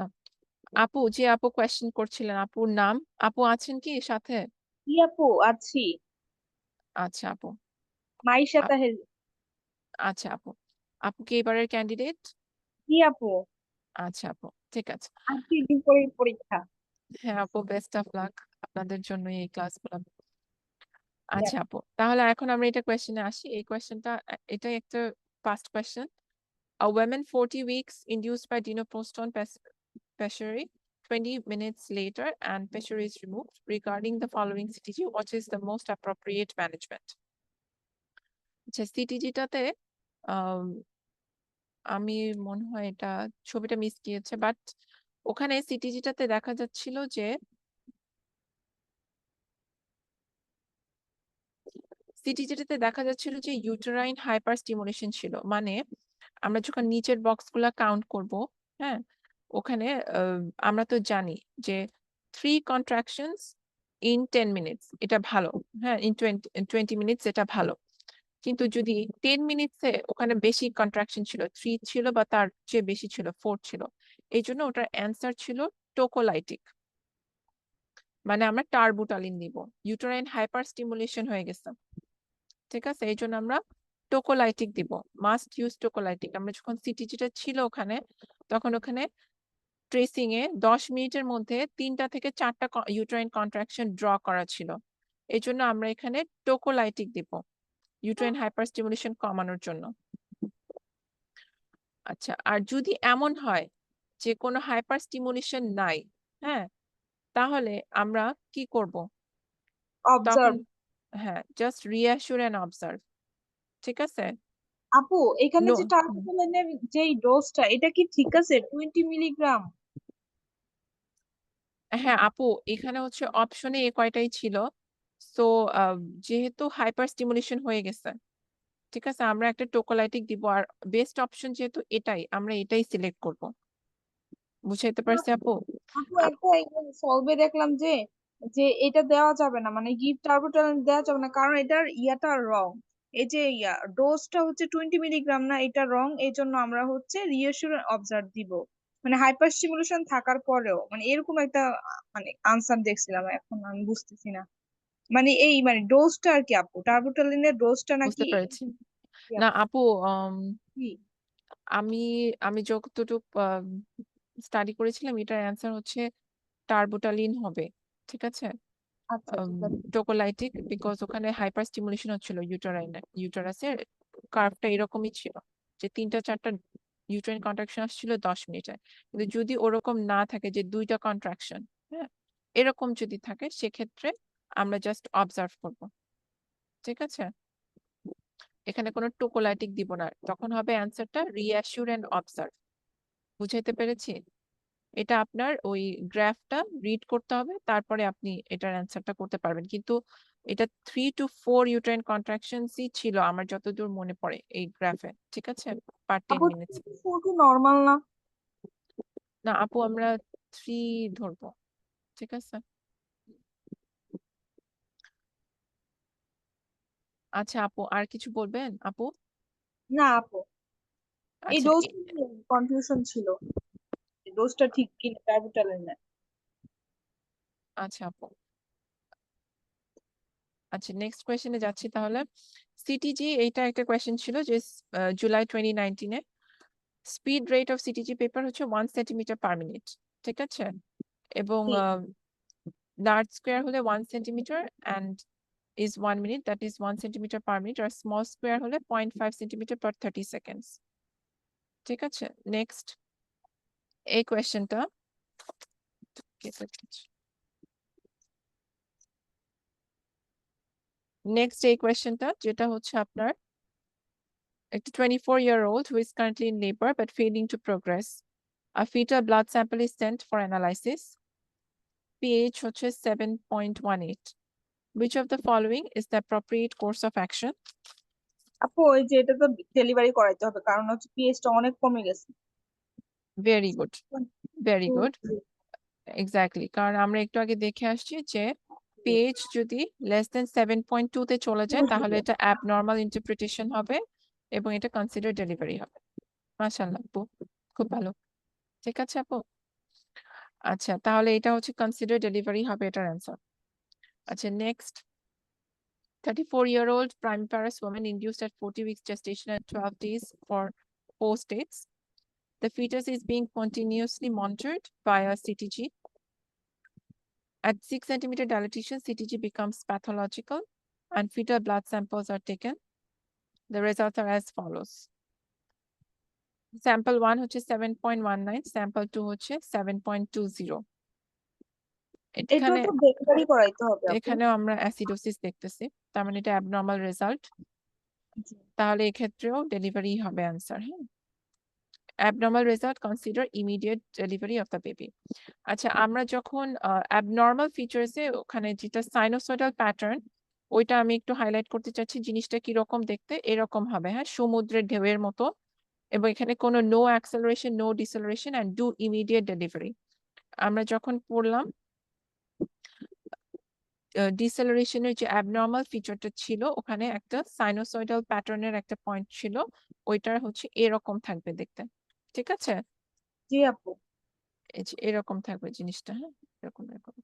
আপু, যে আপু কোয়েশ্চেন করছিলেন, আপুর নাম, আপু আছেন কি সাথে? কি আপু, আছি। আচ্ছা আপু, মাইশা আপ- তাহের। আচ্ছা আপু, আপু কি এবারের ক্যান্ডিডেট? কি আপু? আচ্ছা আপু, ঠিক আছে। আর 3 দিন পরে পরীক্ষা। হ্যাঁ আপু, বেস্ট অফ লাক, আপনাদের জন্য এই ক্লাসগুলো। Yep. আচ্ছা আপু, তাহলে এখন আমরা এটা কোয়েশ্চেনে আসি। এই কোয়েশ্চেনটা, এটাই একটা past question. A woman 40 weeks induced by dinoprostone pessary 20 minutes later and pessary is removed. Regarding the following CTG, what is the most appropriate management? আচ্ছা, সিটিজিটাতে আমি মনে হয় এটা ছবিটা মিস গিয়েছে, বাট ওখানে সিটিজিটাতে দেখা যাচ্ছিল যে সিটিজিটাতে দেখা যাচ্ছিল যে ইউটেরাইন হাইপার স্টিমুলেশন ছিল, মানে আমরা যখন নিচের বক্সগুলা কাউন্ট করব, হ্যাঁ? ওখানে আমরা তো জানি যে 3 contractions in 10 minutes এটা ভালো। হ্যাঁ? in 20 minutes এটা ভালো। কিন্তু যদি 10 মিনিটস এ ওখানে বেশি কন্ট্রাকশন ছিল, 3 ছিল বা তার চেয়ে বেশি ছিল, 4 ছিল। এইজন্য ওটার অ্যান্সার ছিল টোকোলাইটিক। মানে আমরা টার্বুটালিন দিব। ইউটেরাইন হাইপার স্টিমুলেশন হয়ে গেছে। ঠিক আছে? এইজন্য আমরা টোকোলাইটিক দিব। Must use tocolytic. আমরা যখন সিটিজিটা ছিল ওখানে, তখন ওখানে ট্রেসিং এ 10 মিনিটের মধ্যে ৩ টা থেকে ৪ টা ইউটেরাইন কন্ট্রাকশন ড্র করা ছিল। এজন্য আমরা এখানে টোকোলাইটিক দিব। ইউটেরাইন হাইপার স্টিমুলেশন কমানোর জন্য। আচ্ছা, আর যদি এমন হয় যে কোনো হাইপার স্টিমুলেশন নাই, হ্যাঁ? তাহলে আমরা কি করব? তখন অবজার্ভ। হ্যাঁ, জাস্ট রিঅ্যাসিওর অ্যান্ড অবজার্ভ। ঠিক আছে? আপু এখানে নো যে টার্বোটালিনের যেই ডোজটা এটা কি ঠিক আছে 20 মিলিগ্রাম? হ্যাঁ, আপু এখানে হচ্ছে অপশনে এ কয়টাই ছিল। সো যেহেতু হাইপার স্টিমুলেশন হয়ে গেছে, ঠিক আছে? আমরা একটা টোকোলাইটিক দিব আর বেস্ট অপশন যেহেতু এটাই, আমরা এটাই সিলেক্ট করব। বুঝাইতে পারছি আপু? আপু একটা সলভে দেখলাম যে যে এটা দেওয়া যাবে না, মানে গিফট টার্বোটালিন দেওয়া যাবে না, কারণ এটার ইয়াটা রং। এই যে ডোজটা হচ্ছে 20 মিলিগ্রাম না, এটা রং। এই জন্য আমরা হচ্ছে রিঅ্যাসুরেন্স অবজার্ভ দিব। মানে হাইপার স্টিমুলেশন থাকার পরেও মানে এরকম একটা মানে আনসার দেখছিলাম, এখন আমি বুঝতেছি না। মানে এই মানে ডোজটা আর কি আপু, টার্বোটালিনের ডোজটা নাকি বুঝতে পেরেছি। কি না আপু? আপু, কি? আমি আমি যতটুক স্টাডি করেছিলাম এটার অ্যান্সার হচ্ছে টার্বোটালিন হবে। ঠিক আছে? আচ্ছা ঠিক আছে। টোকোলাইটিক বিকজ ওখানে হাইপার স্টিমুলেশন হচ্ছিল ইউটারাসের কার্ভটা এরকমই ছিল যে ৩টা ৪টা ইউটেরাইন কন্ট্রাকশন আসছিল 10 মিনিটে। কিন্তু যদি ওরকম না থাকে যে 2টা কন্ট্রাকশন, হ্যাঁ, এরকম যদি থাকে সেক্ষেত্রে আমরা জাস্ট অবজার্ভ করব। ঠিক আছে? এখানে কোনো টোকোলাইটিক দিব না, তখন হবে অ্যান্সারটা রিঅ্যাসিওর এন্ড অবজার্ভ। বুঝাইতে পেরেছি? এটা আপনার ওই গ্রাফটা রিড করতে হবে, তারপরে আপনি এটার অ্যান্সারটা করতে পারবেন। কিন্তু এটা 3 to 4 ইউটেরাইন কন্ট্রাকশনসই ছিল আমার যতদূর মনে পড়ে এই গ্রাফে। ঠিক আছে? পার 10 আপু মিনিটস। ফোর কি নর্মাল না? না আপু, আমরা 3 ধরবো। ঠিক আছে? আচ্ছা আপু, আর কিছু বলবেন আপু? না আপু, এই আচ্ছা ডোজ কনফিউশন ছিল, ডোজটা ঠিক কিনা টার্বোটালিনের। আচ্ছা আপু, আচ্ছা নেক্সট কোয়েশ্চেনে যাচ্ছি তাহলে। সিটিজি, এইটা একটা কোয়েশ্চেন ছিল যে জুলাই 2019 এ speed rate of CTG paper হচ্ছে 1 সেন্টিমিটার পার মিনিট। ঠিক আছে? এবং জি লার্জ স্কোয়ার হলে 1 centimetre and is 1 minute, that is 1 centimeter per minute, আর স্মল স্কোয়ার হলে 0.5 সেন্টিমিটার per 30 seconds. ঠিক আছে? নেক্সট এই কোয়েশ্চেনটা যেটা হচ্ছে আপনার একটা 24-year-old who is currently in labor but failing to progress. A fetal blood sample is sent for analysis. pH হচ্ছে 7.18. Which of the following is the appropriate course of action? আপু, ওই যে এটা তো ডেলিভারি করাইতে হবে, কারণ হচ্ছে পিএইচটা অনেক কমে গেছে। Very good. Very good. Exactly, কারণ আমরা একটু আগে দেখে আসছি যে পিএইচ যদি লেস দেন 7.2 তে চলে যায় তাহলে এটা অ্যাবনর্মাল ইন্টারপ্রিটেশন হবে এবং এটা কনসিডার ডেলিভারি হবে। মাশাআল্লাহ আপু, খুব ভালো। ঠিক আছে আপু? আচ্ছা, তাহলে এটা হচ্ছে কনসিডার ডেলিভারি হবে এটার অ্যান্সার। আচ্ছা next, 34-year-old primiparous woman induced at 40 weeks gestation at 12 days for post dates. The fetus is being continuously monitored by a CTG. At 6 centimeter dilatation, CTG becomes pathological and fetal blood samples are taken. The results are as follows. Sample 1 হচ্ছে 7.19, sample 2 হচ্ছে 7.20. এটা এখানে তো delivery করাইতে হবে আপু। এখানেও আমরা অ্যাসিডোসিস দেখতেছি, তার মানে এটা অ্যাবনর্মাল রেজাল্ট। জি। তাহলে এক্ষেত্রেও ডেলিভারি হবে অ্যান্সার। হ্যাঁ, abnormal result, consider immediate delivery of the baby. আচ্ছা, আমরা যখন abnormal features এ ওখানে যেটা সাইনোসয়েডাল প্যাটার্ন, ওইটা আমি একটু হাইলাইট করতে চাচ্ছি। জিনিসটা কিরকম দেখতে, এরকম হবে। হ্যাঁ, সমুদ্রের ঢেউয়ের মতো এবং এখানে কোনো no acceleration, no deceleration and do immediate delivery. আমরা যখন পড়লাম ডিসেলারেশনের যে অ্যাবনর্মাল ফিচারটা ছিল ওখানে একটা সাইনোসয়েডাল প্যাটার্নের একটা পয়েন্ট ছিল, ওইটার হচ্ছে এরকম থাকবে দেখতে, ঠিক আছে? জি আপু। এই যে এরকম থাকবে জিনিসটা, হ্যাঁ, এরকম এরকম।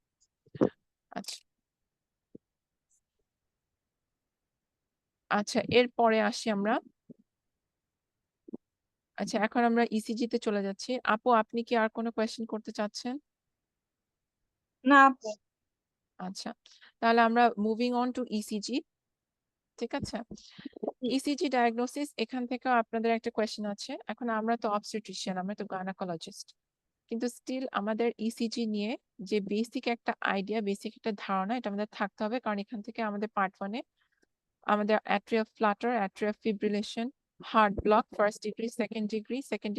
আচ্ছা আচ্ছা, এরপরে আসি আমরা। আচ্ছা, এখন আমরা ইসিজি তে চলে যাচ্ছি। আপু, আপনি কি আর কোনো কোয়েশ্চেন করতে চাচ্ছেন? না আপু। আচ্ছা, তাহলে আমরা মুভিং অন টু ইসিজি, ঠিক আছে? জি। ইসিজি ডায়াগনোসিস, এখান থেকেও আপনাদের একটা কোয়েশ্চেন আছে। এখন আমরা তো অবস্টেট্রিশিয়ান, আমরা তো গাইনোকোলজিস্ট, কিন্তু স্টিল আমাদের ইসিজি নিয়ে যে বেসিক একটা আইডিয়া, বেসিক একটা ধারণা, এটা আমাদের থাকতে হবে, কারণ এখান থেকে আমাদের পার্ট 1-এ আমাদের atrial Flutter, atrial fibrillation, heart block, first degree, second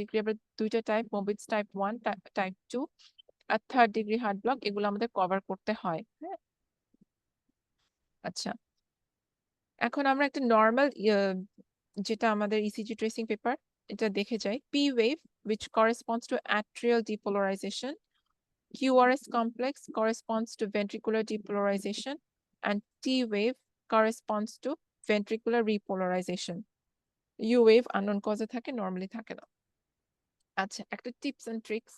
degree আবার দুইটা টাইপ, মোবিটস টাইপ 1, টাইপ 2 আর থার্ড ডিগ্রি হার্ট ব্লক, এগুলো আমাদের কভার করতে হয়, হ্যাঁ? আচ্ছা, এখন আমরা একটা নর্মাল যেটা আমাদের ইসিজি ট্রেসিং পেপার, এটা দেখে যাই। P wave which corresponds to atrial depolarization, QRS complex corresponds to ventricular depolarization, and T wave corresponds to ventricular repolarization. U wave unknown cause এ থাকে, নরমালি থাকে না। আচ্ছা, একটা tips and tricks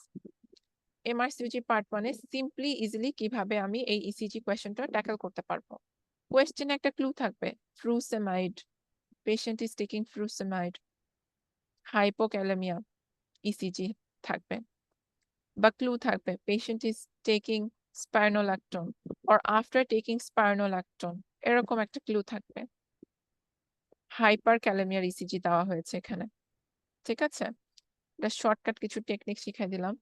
MRCG part 1-এ সিম্পলি ইজিলি কিভাবে আমি এই ইসিজি কোয়েশ্চেনটা ট্যাকল করতে পারবো। কোয়েশ্চেনে একটা ক্লু থাকবে, frusemide, patient is taking frusemide, hypokalaemia, ECG থাকবে, বা ক্লু থাকবে, patient is taking spironolactone or after taking spironolactone, এরকম একটা ক্লু থাকবে। হাইপার ক্যালেমিয়ার ইসিজি দেওয়া হয়েছে এখানে, ঠিক আছে? এটা শর্টকাট কিছু টেকনিক শিখাই দিলাম।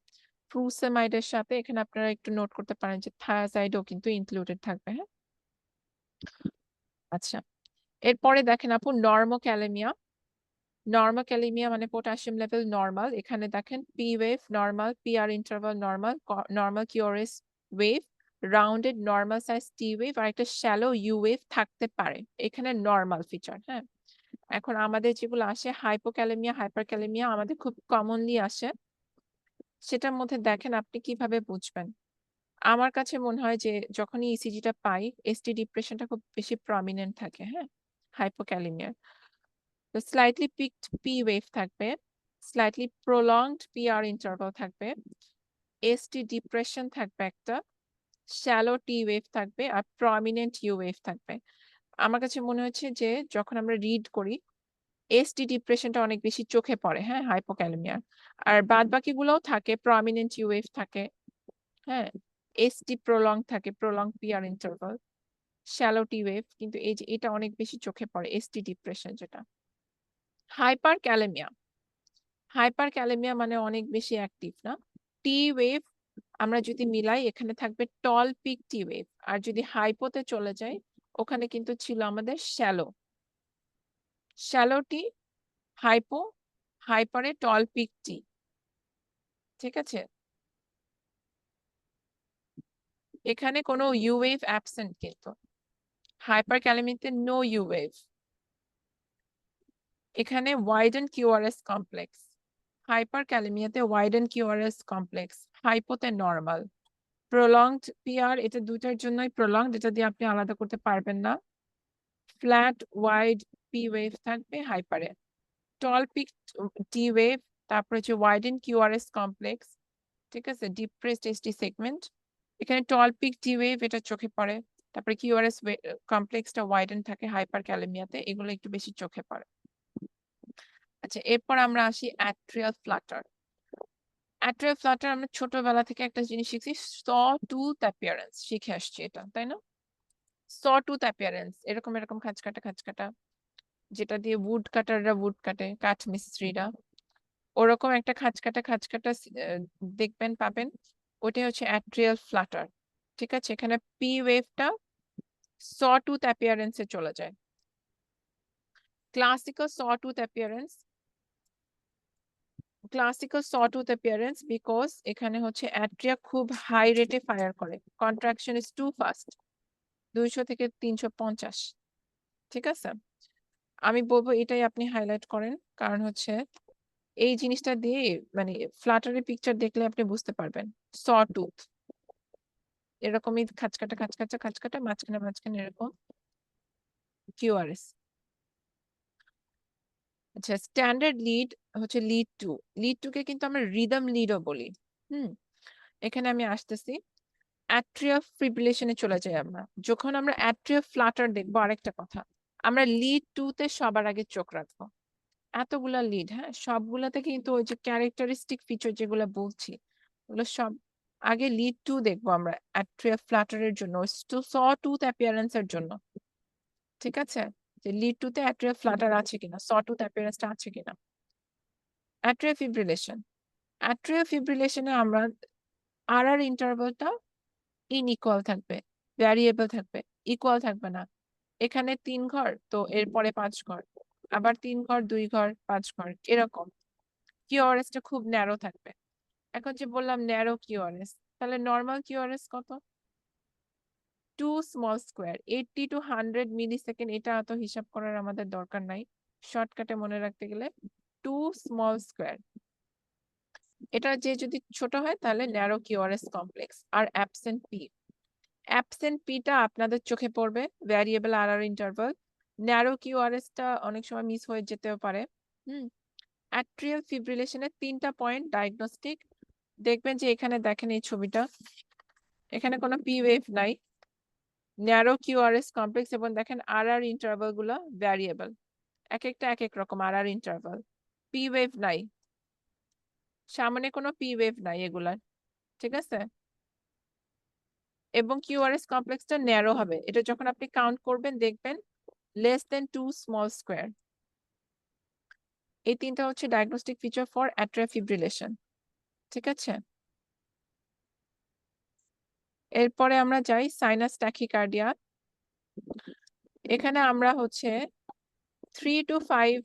ফ্রুসেমাইডের সাথে এখানে আপনারা একটু নোট করতে পারেন যে থায়াজাইডও কিন্তু ইনক্লুডেড থাকবে, হ্যাঁ? আচ্ছা, এরপরে দেখেন আপু, নর্মোক্যালেমিয়া মানে পটাশিয়াম লেভেল নর্মাল। এখানে দেখেন P wave normal, PR interval normal, normal QRS wave, rounded normal size T wave আর একটা শ্যালো ইউ ওয়েভ থাকতে পারে, এখানে নর্মাল ফিচার, হ্যাঁ? এখন আমাদের যেগুলো আসে হাইপোক্যালেমিয়া, হাইপারক্যালেমিয়া আমাদের খুব কমনলি আসে, সেটার মধ্যে দেখেন আপনি কিভাবে বুঝবেন। আমার কাছে মনে হয় যে যখনই ইসিজিটা পাই, এসটি ডিপ্রেশনটা খুব বেশি প্রমিনেন্ট থাকে, হ্যাঁ, হাইপোক্যালেমিয়ার। তো স্লাইটলি পিকড পি ওয়েভ থাকবে, স্লাইটলি প্রলংড পিআর ইন্টারভাল থাকবে, এসটি ডিপ্রেশন থাকবে একটা, শ্যালো টি ওয়েভ থাকবে আর প্রমিনেন্ট ইউ ওয়েভ থাকবে। আমার কাছে মনে হচ্ছে যে যখন আমরা রিড করি, এসটি ডিপ্রেশনটা অনেক বেশি চোখে পড়ে, হ্যাঁ, হাইপোক্যালেমিয়ার। আর বাদ বাকিগুলোও থাকে, প্রমিনেন্ট ইউ ওয়েভ থাকে, হ্যাঁ, এসটি প্রলং থাকে, prolong PR interval, shallow T wave, কিন্তু এই যে এটা অনেক বেশি চোখে পড়ে, এসটি ডিপ্রেশন যেটা। হাইপার ক্যালেমিয়া মানে অনেক বেশি অ্যাক্টিভ না। টি ওয়েভ আমরা যদি মিলাই, এখানে থাকবে টল পিক টি ওয়েভ, আর যদি হাইপোতে চলে যাই, ওখানে কিন্তু ছিল আমাদের শ্যালো টি, হাইপো, হাইপারে টল পিক টি, ঠিক আছে? এখানে কোনো ইউ ওয়েভ অ্যাবসেন্ট, কিন্তু হাইপার ক্যালেমিতে নো ইউ ওয়েভ। এখানে ওয়াইডেন কিউআরএস কমপ্লেক্স, হাইপার ক্যালেমিয়াতে ওয়াইডেন কিউআরএস কমপ্লেক্স, হাইপোতে নর্মাল। প্রলংড পিআর, এটা দুইটার জন্যই প্রলংড, এটা দিয়ে আপনি আলাদা করতে পারবেন না। ফ্ল্যাট ওয়াইড পি ওয়েভ থাকবে হাইপারে, টল পিক টি ওয়েভ, তারপর হচ্ছে ওয়াইডেন কিউআরএস কমপ্লেক্স, ঠিক আছে, ডিপ্রেসড এসটি সেগমেন্ট। এখানে টল পিক টি ওয়েভ এটা চোখে পড়ে, তারপরে কিউআরএস কমপ্লেক্সটা ওয়াইডেন থাকে হাইপার ক্যালেমিয়াতে, এগুলো একটু বেশি চোখে পড়ে। আচ্ছা, এরপর আমরা আসি অ্যাট্রিয়াল ফ্লাটার। অ্যাট্রিয়াল ফ্লাটার আমরা ছোটবেলা থেকে একটা জিনিস শিখছি, স টুথ অ্যাপিয়ারেন্স শিখে আসছি, এটা তাই না? স টুথ অ্যাপিয়ারেন্স, এরকম এরকম খাঁচকাটা, যেটা দিয়ে উড কাটাররা উড কাটে, কাঠ মিস্ত্রিরা, ওরকম একটা খাঁচকাটা দেখবেন, পাবেন, ওটাই হচ্ছে অ্যাট্রিয়াল ফ্লাটার, ঠিক আছে? এখানে পি ওয়েভটা স টুথ অ্যাপিয়ারেন্সে চলে যায়। Classical saw tooth appearance because এখানে হচ্ছে অ্যাট্রিয়া খুব হাই রেটে ফায়ার করে, কন্ট্রাকশন ইজ টু ফাস্ট, 200 থেকে 350, ঠিক আছে? আমি বলবো এটাই আপনি হাইলাইট করেন, কারণ হচ্ছে এই জিনিসটা দিয়ে মানে ফ্লাটারের পিকচার দেখলে আপনি বুঝতে পারবেন। সটুথ এরকমই খাঁচকাটা খাঁচকাটা খাঁচকাটা মাঝখানে এরকম কিউআরএস। আচ্ছা, স্ট্যান্ডার্ড লিড হচ্ছে লিড টু। লিড টু কে কিন্তু আমরা রিদম লিডও বলি। এখানে আমি আসতেছি। অ্যাট্রিয়া ফিব্রিলেশনে চলে যাই আমরা। যখন আমরা অ্যাট্রিয়া ফ্লাটার দেখবো, আরেকটা কথা, আমরা লিড টু তে সবার আগে চোখ রাখবো। এতগুলা লিড, হ্যাঁ, সবগুলাতে কিন্তু ওই যে ক্যারেক্টারিস্টিক ফিচার যেগুলো বলছি, ওগুলো সব আগে লিড টু দেখবো আমরা অ্যাট্রিয়া ফ্লাটারের জন্য, স টুথ অ্যাপিয়ারেন্সের জন্য। ঠিক আছে, যে লিড টু তে অ্যাট্রিয়া ফ্লাটার আছে কিনা, স টুথ অ্যাপিয়ারেন্সটা আছে কিনা। অ্যাট্রিয়া ফিব্রিলেশন, অ্যাট্রিয়া ফিব্রিলেশনে আমরা আর ইন্টারভালটা ইনইকুয়াল থাকবে, ভ্যারিয়েবল থাকবে, ইকুয়াল থাকবে না। এখানে 3 ঘর, তো এরপরে 5 ঘর, আবার 3 ঘর, 2 ঘর, 5 ঘর, এরকম। কিউআরএস টা খুব ন্যারো থাকবে। এখন যে বললাম ন্যারো কিউআরএস, তাহলে নর্মাল কিউআরএস কত? 2 স্মল স্কোয়ার, 80 to 100 মিলিসেকেন্ড। এটা এত হিসাব করার আমাদের দরকার নাই, শর্টকাটে মনে রাখতে গেলে 2 স্মল স্কোয়ার। এটা যে যদি ছোট হয় তাহলে narrow QRS complex. Are absent P, absent পিটা আপনাদের চোখে পড়বে, ভ্যারিয়েবল আর ইন্টারভাল। ন্যারো কিউআরএস টা অনেক সময় মিস হয়ে যেতেও পারে। অ্যাট্রিয়াল ফিব্রিলেশনের 3টা পয়েন্ট ডায়াগনস্টিক। দেখবেন যে এখানে দেখেন এই ছবিটা, এখানে কোনো পি ওয়েভ নাই, ন্যারো কিউআরএস কমপ্লেক্স, এবং দেখেন আর ইন্টারভাল গুলো ভ্যারিয়েবল, এক একটা এক এক রকম আর ইন্টারভাল। পি ওয়েভ নাই, সামনে কোনো পি ওয়েভ নাই এগুলার। ঠিক আছে, এবং কিউআরএস কমপ্লেক্সটা ন্যারো হবে। এটা যখন আপনি কাউন্ট করবেন দেখবেন less than 2 small square। এই 3টা হচ্ছে diagnostic feature for atria fibrillation. ঠিক আছে, এরপরে আমরা যাই সাইনাস ট্যাকিকার্ডিয়া। এখানে আমরা হচ্ছে 3 to 5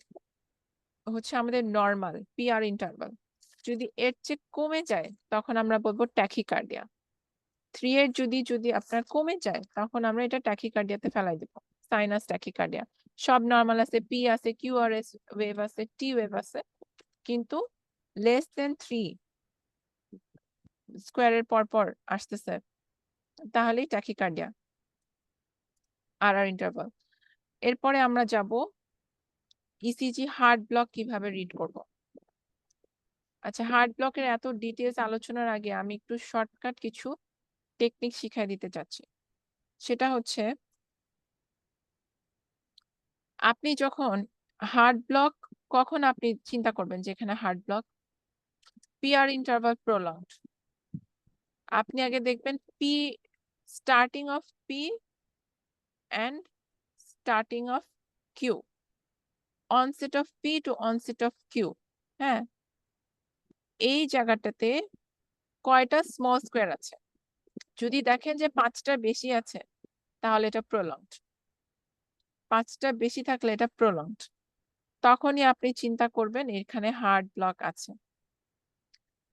হচ্ছে আমাদের নর্মাল পিআর ইন্টারভাল। যদি এর চেয়ে কমে যায় তখন আমরা বলবো ট্যাকিকার্ডিয়া। 3 এর যদি যদি আপনার কমে যায় তখন আমরা এটা ট্যাকিকার্ডিয়াতে ফেলাই দেবো, সাইনাস ট্যাকিকার্ডিয়া। সব নর্মাল আছে, পি আছে, কিউআরএস ওয়েভ আছে, টি ওয়েভ আছে, কিন্তু লেস দেন 3 স্কোয়ারের পর পর আসতেছে, তাহলেই ট্যাকিকার্ডিয়া আর ইন্টারভাল। এরপরে আমরা যাব ইসিজি হার্ট ব্লক কিভাবে রিড করব। আচ্ছা, হার্ট ব্লকের এত ডিটেলস আলোচনার আগে আমি একটু শর্টকাট কিছু টেকনিক শিখাই দিতে চাচ্ছি। সেটা হচ্ছে, আপনি যখন হার্ট ব্লক, কখন আপনি চিন্তা করবেন যে এখানে heart block? PR interval prolonged. আপনি আগে দেখবেন P, starting of P and starting of Q, onset of P to onset of Q। হ্যাঁ, এই জায়গাটাতে কয়টা স্মল স্কোয়ার আছে? যদি দেখেন যে 5টা বেশি আছে তাহলে এটা প্রলংড, 5টা বেশি থাকলে এটা প্রলংড। তখনই আপনি চিন্তা করবেন এখানে হার্ট ব্লক আছে।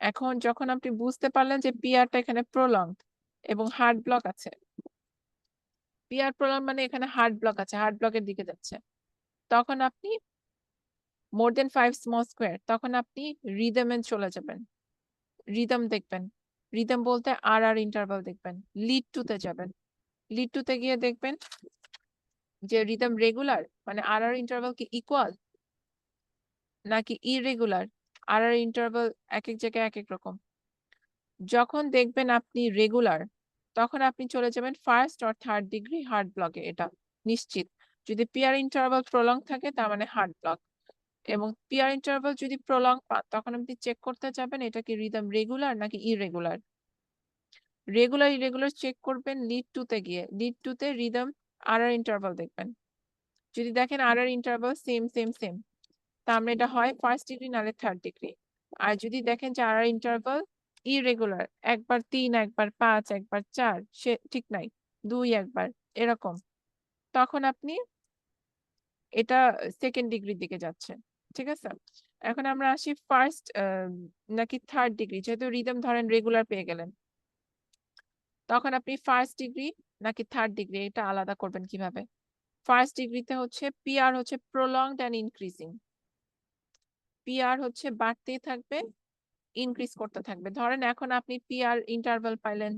এখন যখন আপনি বুঝতে পারলেন যে পিআরটা এখানে প্রলংড এবং হার্ট ব্লক আছে, পিআর প্রলংড মানে এখানে হার্ট ব্লক আছে, হার্ট ব্লকের দিকে যাচ্ছে, তখন আপনি মোর দেন 5 স্মল স্কোয়ার, তখন আপনি রিদমে চলে যাবেন, রিদম দেখবেন। রিদম বলতে আর ইন্টারভাল দেখবেন, লিড টু তে যাবেন। লিড টু তে গিয়ে দেখবেন যে রিদম রেগুলার, মানে আর ইন্টারভাল কি ইকুয়াল নাকি ইরেগুলার। আর ইন্টারভাল এক এক জায়গায় এক এক রকম। যখন দেখবেন আপনি রেগুলার, তখন আপনি চলে যাবেন first or third degree heart ব্লকে, এটা নিশ্চিত। যদি পিআর ইন্টারভাল প্রলং থাকে তার মানে হার্ট ব্লক, এবং পিআর ইন্টারভাল যদি প্রলং পান তখন আপনি চেক করতে যাবেন এটা কি রিদম রেগুলার নাকি ইরেগুলার। রেগুলার ইরেগুলার চেক করবেন লিড টু তে গিয়ে, লিড টু তে রিদম আর ইন্টারভাল দেখবেন। যদি দেখেন আর ইন্টারভাল সেম সেম সেম, তার মানে এটা হয় ফার্স্ট ডিগ্রি নাহলে থার্ড ডিগ্রি। আর যদি দেখেন যে আর ইন্টারভাল ইরেগুলার, একবার 3, একবার 5, একবার 4, সে ঠিক নাই, 2 একবার, এরকম, তখন আপনি এটা সেকেন্ড ডিগ্রির দিকে যাচ্ছে। ঠিক আছে, এখন আমরা আসি ফার্স্ট নাকি থার্ড ডিগ্রি। যেহেতু রিদম ধরেন রেগুলার পেয়ে গেলেন, তখন আপনি ফার্স্ট ডিগ্রি নাকি থার্ড ডিগ্রি এটা আলাদা করবেন কিভাবে? ফার্স্ট ডিগ্রিতে হচ্ছে পিআর হচ্ছে প্রলংড এন্ড ইনক্রিজিং, পিআর হচ্ছে বাড়তেই থাকবে, ইনক্রিজ করতে থাকবে। ধরেন এখন আপনি পিআর ইন্টারভাল পাইলেন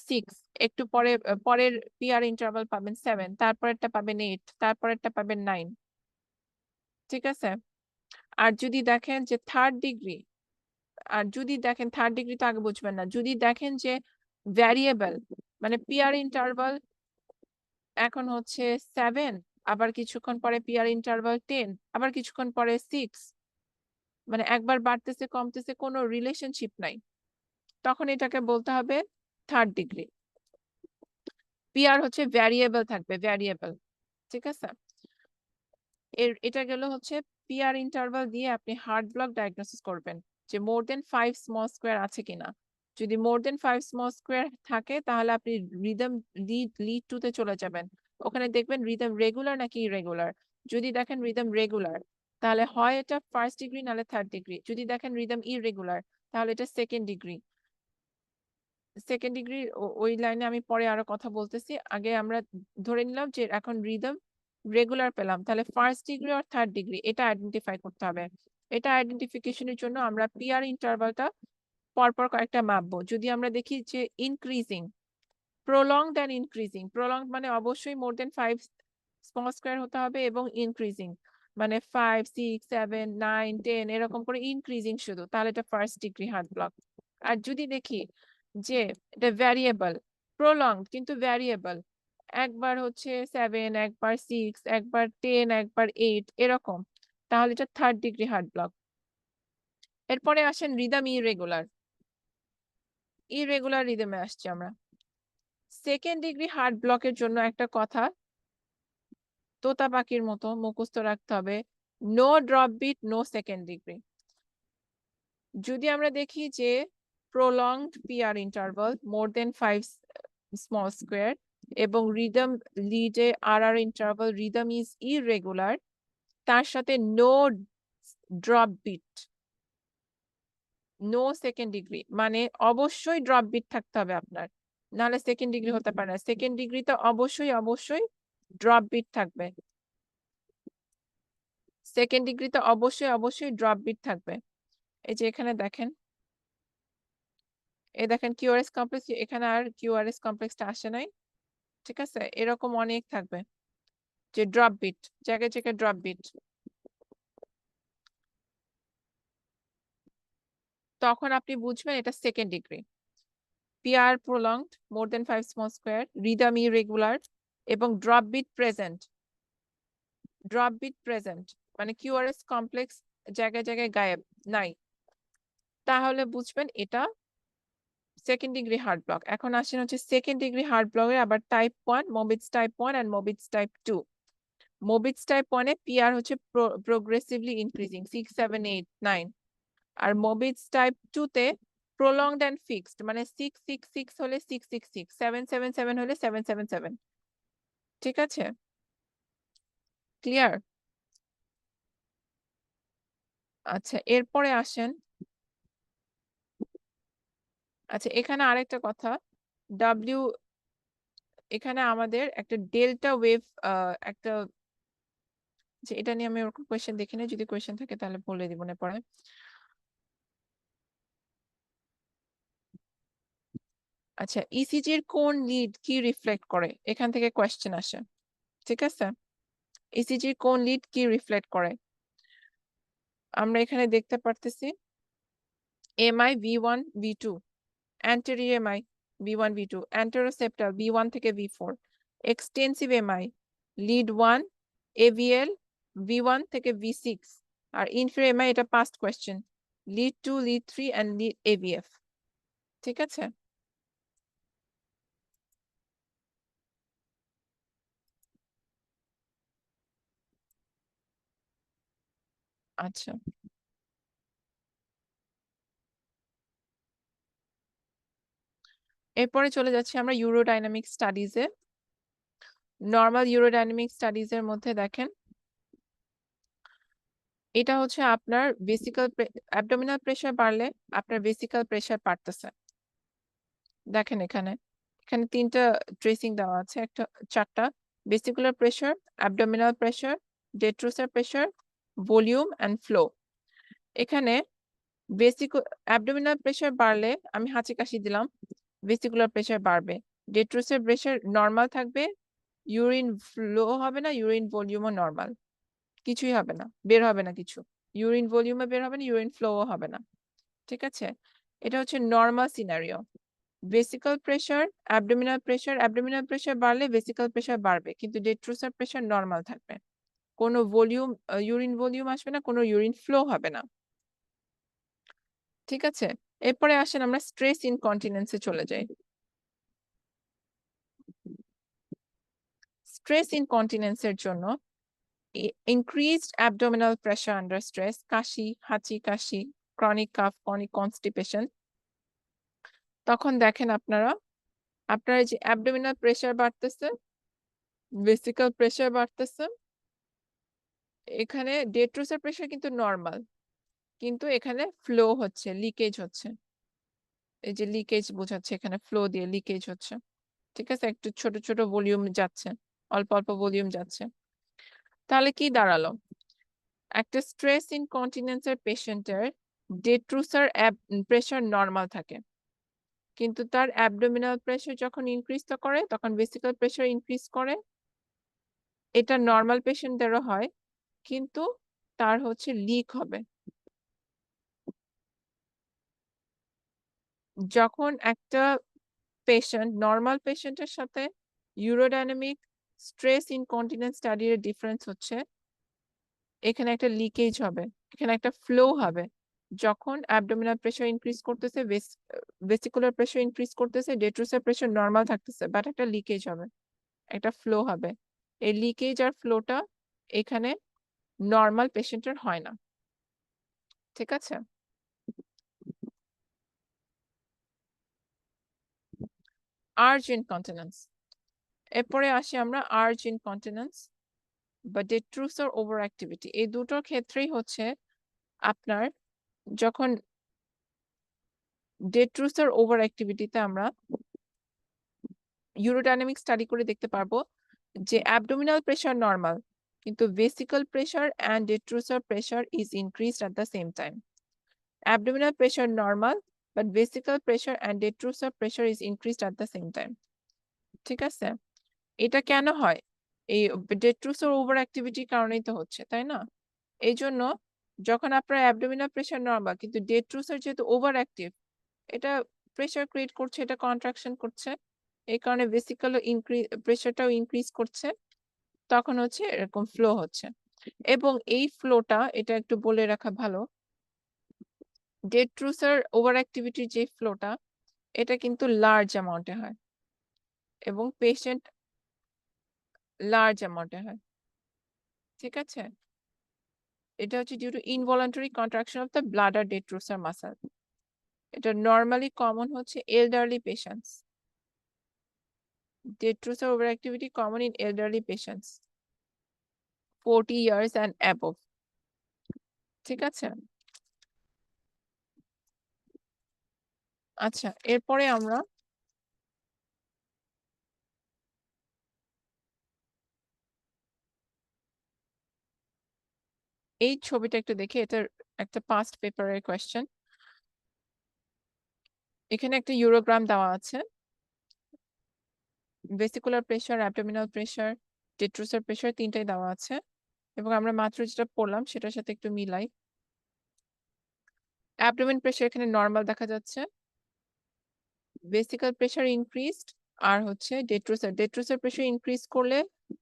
6, একটু পরে পরের পিআর ইন্টারভাল পাবেন 7, তারপরেরটা পাবেন 8, তারপরেরটা পাবেন 9। ঠিক আছে? আর যদি দেখেন যে থার্ড ডিগ্রি, তো আগে বুঝবেন না, যদি দেখেন যে ভ্যারিয়েবল মানে পিআর ইন্টারভাল এখন হচ্ছে 7, আবার কিছুক্ষণ পরে পিআর ইন্টারভাল 10, আবার কিছুক্ষণ পরে 6, মানে একবার বাড়তেছে কমতেছে, কোনো রিলেশনশিপ নাই, তখন এটাকে বলতে হবে থার্ড ডিগ্রি। পিআর হচ্ছে ভ্যারিয়েবল থাকবে, ভ্যারিয়েবল। ঠিক আছে? এটা গেল হচ্ছে পিআর ইন্টারভাল দিয়ে আপনি হার্ট ব্লক ডায়াগনোসিস করবেন যে মোর দেন 5 স্মল স্কোয়ার আছে কিনা। যদি মোর দেন 5 স্মল স্কোয়ার থাকে তাহলে আপনি রিদম লিড 2 তে চলে যাবেন। ওখানে দেখবেন রিদম রেগুলার নাকি ইরেগুলার। যদি দেখেন রিদম রেগুলার তাহলে হয় এটা ফার্স্ট ডিগ্রি নাহলে থার্ড ডিগ্রি। যদি দেখেন রিদম ইরেগুলার তাহলে এটা সেকেন্ড ডিগ্রি। ওই লাইনে আমি পরে আরো কথা বলতেছি, আগে আমরা ধরে নিলাম যে এখন রিদম রেগুলার পেলাম, তাহলে ফার্স্ট ডিগ্রি আর থার্ড ডিগ্রি এটা আইডেন্টিফাই করতে হবে। এটা আইডেন্টিফিকেশনের জন্য আমরা পিআর ইন্টারভালটা পরপর কয়েকটা মাপবো। যদি আমরা দেখি যে increasing, prolonged and increasing, prolonged মানে অবশ্যই মোর দেন 5 স্মল স্কোয়ার হতে হবে, এবং ইনক্রিজিং মানে 5, 6, 7, 9, 10 এরকম করে ইনক্রিজিং শুধু, তাহলে এটা ফার্স্ট ডিগ্রি হার্ট ব্লক। আর যদি দেখি যে এটা ভ্যারিয়েবল, প্রলংড কিন্তু ভ্যারিয়েবল, একবার হচ্ছে 7, একবার 6, একবার 10, একবার 8 এরকম, তাহলে এটা থার্ড ডিগ্রি হার্ট ব্লক। এরপরে আসেন রিদম ইরেগুলার, ইরেগুলার রিদমে আসছি আমরা। সেকেন্ড ডিগ্রি হার্ট ব্লকের জন্য একটা কথা তোতা পাখির মতো মুখস্থ রাখতে হবে, no drop beat, no second degree. যদি আমরা দেখি যে prolonged PR interval more than 5 small square এবং রিদম লিডে RR interval rhythm is irregular, তার সাথে no drop beat, no second degree, মানে অবশ্যই ড্রপ বিট থাকতে হবে আপনার, নাহলে সেকেন্ড ডিগ্রি হতে পারে না। সেকেন্ড ডিগ্রিতে অবশ্যই ড্রপ বিট থাকবে, সেকেন্ড ডিগ্রিতে অবশ্যই ড্রপ বিট থাকবে। এই যে এখানে দেখেন, এই দেখেন কিউআরএস কমপ্লেক্স, এখানে আর কিউআরএস কমপ্লেক্সটা আসে নাই। ঠিক আছে? এরকম অনেক থাকবে যে ড্রপ বিট, জায়গায় জায়গায় ড্রপ বিট, তখন আপনি বুঝবেন এটা second degree. PR prolonged, more than 5 small square, rhythm irregular এবং drop beat present. Drop beat present মানে কিউআরএস কমপ্লেক্স জায়গায় জায়গায় গায়েব নাই, তাহলে বুঝবেন এটা সেকেন্ড ডিগ্রি হার্ট ব্লক। এখন আসেন হচ্ছে সেকেন্ড ডিগ্রি হার্ট ব্লকের আবার type 1, Mobitz type 1 and Mobitz type 2। Mobitz type 1 এ পিআর হচ্ছে প্রোগ্রেসিভলি ইনক্রিজিং 6, 7, 8, 9, আর মোবিটস টাইপ 2 তে প্রলংড এন্ড ফিক্সড মানে 6, 6, 6 হলে 6, 6, 6, 7, 7, 7 হলে 7, 7, 7। ঠিক আছে? ক্লিয়ার? আচ্ছা, এরপরে আসেন, আচ্ছা এখানে আরেকটা কথা, ডাব্লিউ, এখানে আমাদের একটা ডেল্টা ওয়েভ একটা, যে এটা নিয়ে আমি ওরকম কোয়েশ্চেন দেখি না, যদি কোয়েশ্চেন থাকে তাহলে বলে দিব না পরে। আচ্ছা, ইসিজির কোন লিড কি রিফ্লেক্ট করে, এখান থেকে কোয়েশ্চেন আসে। ঠিক আছে? ইসিজির কোন লিড কি রিফ্লেক্ট করে, আমরা এখানে দেখতে পারতেছি MI V1 V2, anterior MI V1 V2, anteroseptal V1 থেকে V4, extensive MI lead 1 AVL V1 থেকে V6, আর ইনফিরিয়র এমআই এটা past question lead 2, lead 3 and lead AVF। ঠিক আছে? আচ্ছা, এরপরে চলে যাচ্ছি আমরা ইউরোডাইনামিক স্টাডিজে। নর্মাল ইউরোডাইনামিক স্টাডিজ এর মধ্যে দেখেন, এটা হচ্ছে আপনার ভেসিকল অ্যাবডোমিনাল প্রেসার বাড়লে আপনার ভেসিকল প্রেসার বাড়তেছে। দেখেন এখানে, এখানে তিনটা ট্রেসিং দেওয়া আছে, একটা 4টা, vesicular pressure, abdominal pressure, detrusor pressure, volume and flow. এখানে অ্যাবডোমিনাল প্রেসার বাড়লে আমি হাঁচি কাশি দিলাম, ভেসিকুলার প্রেসার বাড়বে। ডেট্রোসের প্রেসার নর্মাল থাকবে, ইউরিন ফ্লো হবে না, ইউরিন ভলিউমও নর্মাল, কিছুই হবে না, বের হবে না কিছু, ইউরিন ভলিউমে বের হবে না, ইউরিন ফ্লোও হবে না। ঠিক আছে, এটা হচ্ছে normal scenario. Vesicle pressure, abdominal pressure বাড়লে ভেসিকল প্রেসার বাড়বে, কিন্তু ডেট্রোসার প্রেসার নর্মাল থাকবে, কোনো ভলিউম, ইউরিন ভলিউম আসবে না, কোনো ইউরিন ফ্লো হবে না। ঠিক আছে, এরপরে আসেন আমরা স্ট্রেস ইনকন্টিনেন্সে চলে যাই। স্ট্রেস ইনকন্টিনেন্সের জন্য increased abdominal pressure under stress, কাশি, হাঁচি কাশি, chronic cough, chronic constipation, তখন দেখেন আপনারা যে অ্যাবডোমিনাল প্রেসার বাড়তেছে, ভেসিকল প্রেসার বাড়তেছে, এখানে ডেট্রোসার প্রেসার কিন্তু নর্মাল, কিন্তু এখানে ফ্লো হচ্ছে, লিকেজ হচ্ছে, এই যে লিকেজ বোঝাচ্ছে, এখানে ফ্লো দিয়ে লিকেজ হচ্ছে। ঠিক আছে, একটু ছোট ছোট ভলিউম যাচ্ছে, অল্প অল্প ভলিউম যাচ্ছে। তাহলে কি দাঁড়ালো, একটা স্ট্রেস ইনকন্টিনেন্সের পেশেন্টের ডেট্রোসার প্রেসার নর্মাল থাকে, কিন্তু তার অ্যাবডোমিনাল প্রেসার যখন ইনক্রিজ করে তখন ভেসিকল প্রেসার ইনক্রিজ করে। এটা নর্মাল পেশেন্টদেরও হয়, কিন্তু তার হচ্ছে লিক হবে। যখন একটা পেশেন্ট, নর্মাল পেশেন্টের সাথে ইউরোডাইনামিক স্ট্রেস ইনকন্টিনেন্স স্টাডির ডিফারেন্স হচ্ছে, এখানে একটা লিকেজ হবে, এখানে একটা ফ্লো হবে। যখন অ্যাবডোমিনাল প্রেসার ইনক্রিজ করতেছে, ভেসিকুলার প্রেসার ইনক্রিজ করতেছে, ডেট্রোসার প্রেসার নর্মাল থাকতেছে, বাট একটা লিকেজ হবে, একটা ফ্লো হবে। এই লিকেজ আর ফ্লোটা এখানে নর্মাল পেশেন্টের হয় না। ঠিক আছে, আর্জ ইনকন্টিনেন্স, এরপরে আসি আমরা আর্জ ইনকন্টিনেন্স বা ডেট্রোসার ওভার অ্যাক্টিভিটি। এই দুটোর ক্ষেত্রেই হচ্ছে আপনার যখন ডেট্রোসার ওভার অ্যাক্টিভিটিতে আমরা ইউরোডাইনামিক স্টাডি করে দেখতে পারবো যে অ্যাবডোমিনাল প্রেসার নর্মাল, কিন্তু vesical pressure and detrusor pressure is increased at the same time. Abdominal pressure normal, but vesical pressure and detrusor pressure is increased at the same time. ঠিক আছে, এটা কেন হয়? এই ডেট্রোসার ওভার অ্যাক্টিভিটির কারণেই তো হচ্ছে, তাই না? এই জন্য যখন আপনার অ্যাবডোমিনাল প্রেসার নর্মাল, কিন্তু ডেট্রোসার যেহেতু ওভার অ্যাক্টিভ, এটা প্রেসার ক্রিয়েট করছে, এটা কন্ট্রাকশন করছে, এই কারণে ভেসিকল প্রেসারটাও ইনক্রিজ করছে, তখন হচ্ছে এরকম ফ্লো হচ্ছে। এবং এই ফ্লোটা, এটা একটু বলে রাখা ভালো, ডেট্রোসার ওভার অ্যাক্টিভিটির যে ফ্লোটা, এটা কিন্তু লার্জ অ্যামাউন্টে হয় এবং পেশেন্ট লার্জ অ্যামাউন্টে হয়। ঠিক আছে, এটা হচ্ছে due to involuntary contraction of the bladder detrusor muscle. এটা নর্মালি কমন হচ্ছে elderly patients. Detrusor over activity common in elderly patients 40 years and above। ঠিক আছে, আচ্ছা, এরপরে আমরা এই ছবিটা একটু দেখি, এটার একটা পাস্ট পেপারের কোয়েশ্চেন। এখানে একটা ইউরোগ্রাম দেওয়া আছে, vesicular pressure, abdominal pressure, detrusor pressure তিনটাই দেওয়া আছে, এবং আমরা মাত্র যেটা পড়লাম সেটার সাথে একটু মিলাই। অ্যাবডোমেন প্রেসার এখানে নর্মাল দেখা যাচ্ছে, ভেসিকাল প্রেসার ইনক্রিজড, আর হচ্ছে ডেট্রোসার প্রেসার ইনক্রিজ করলে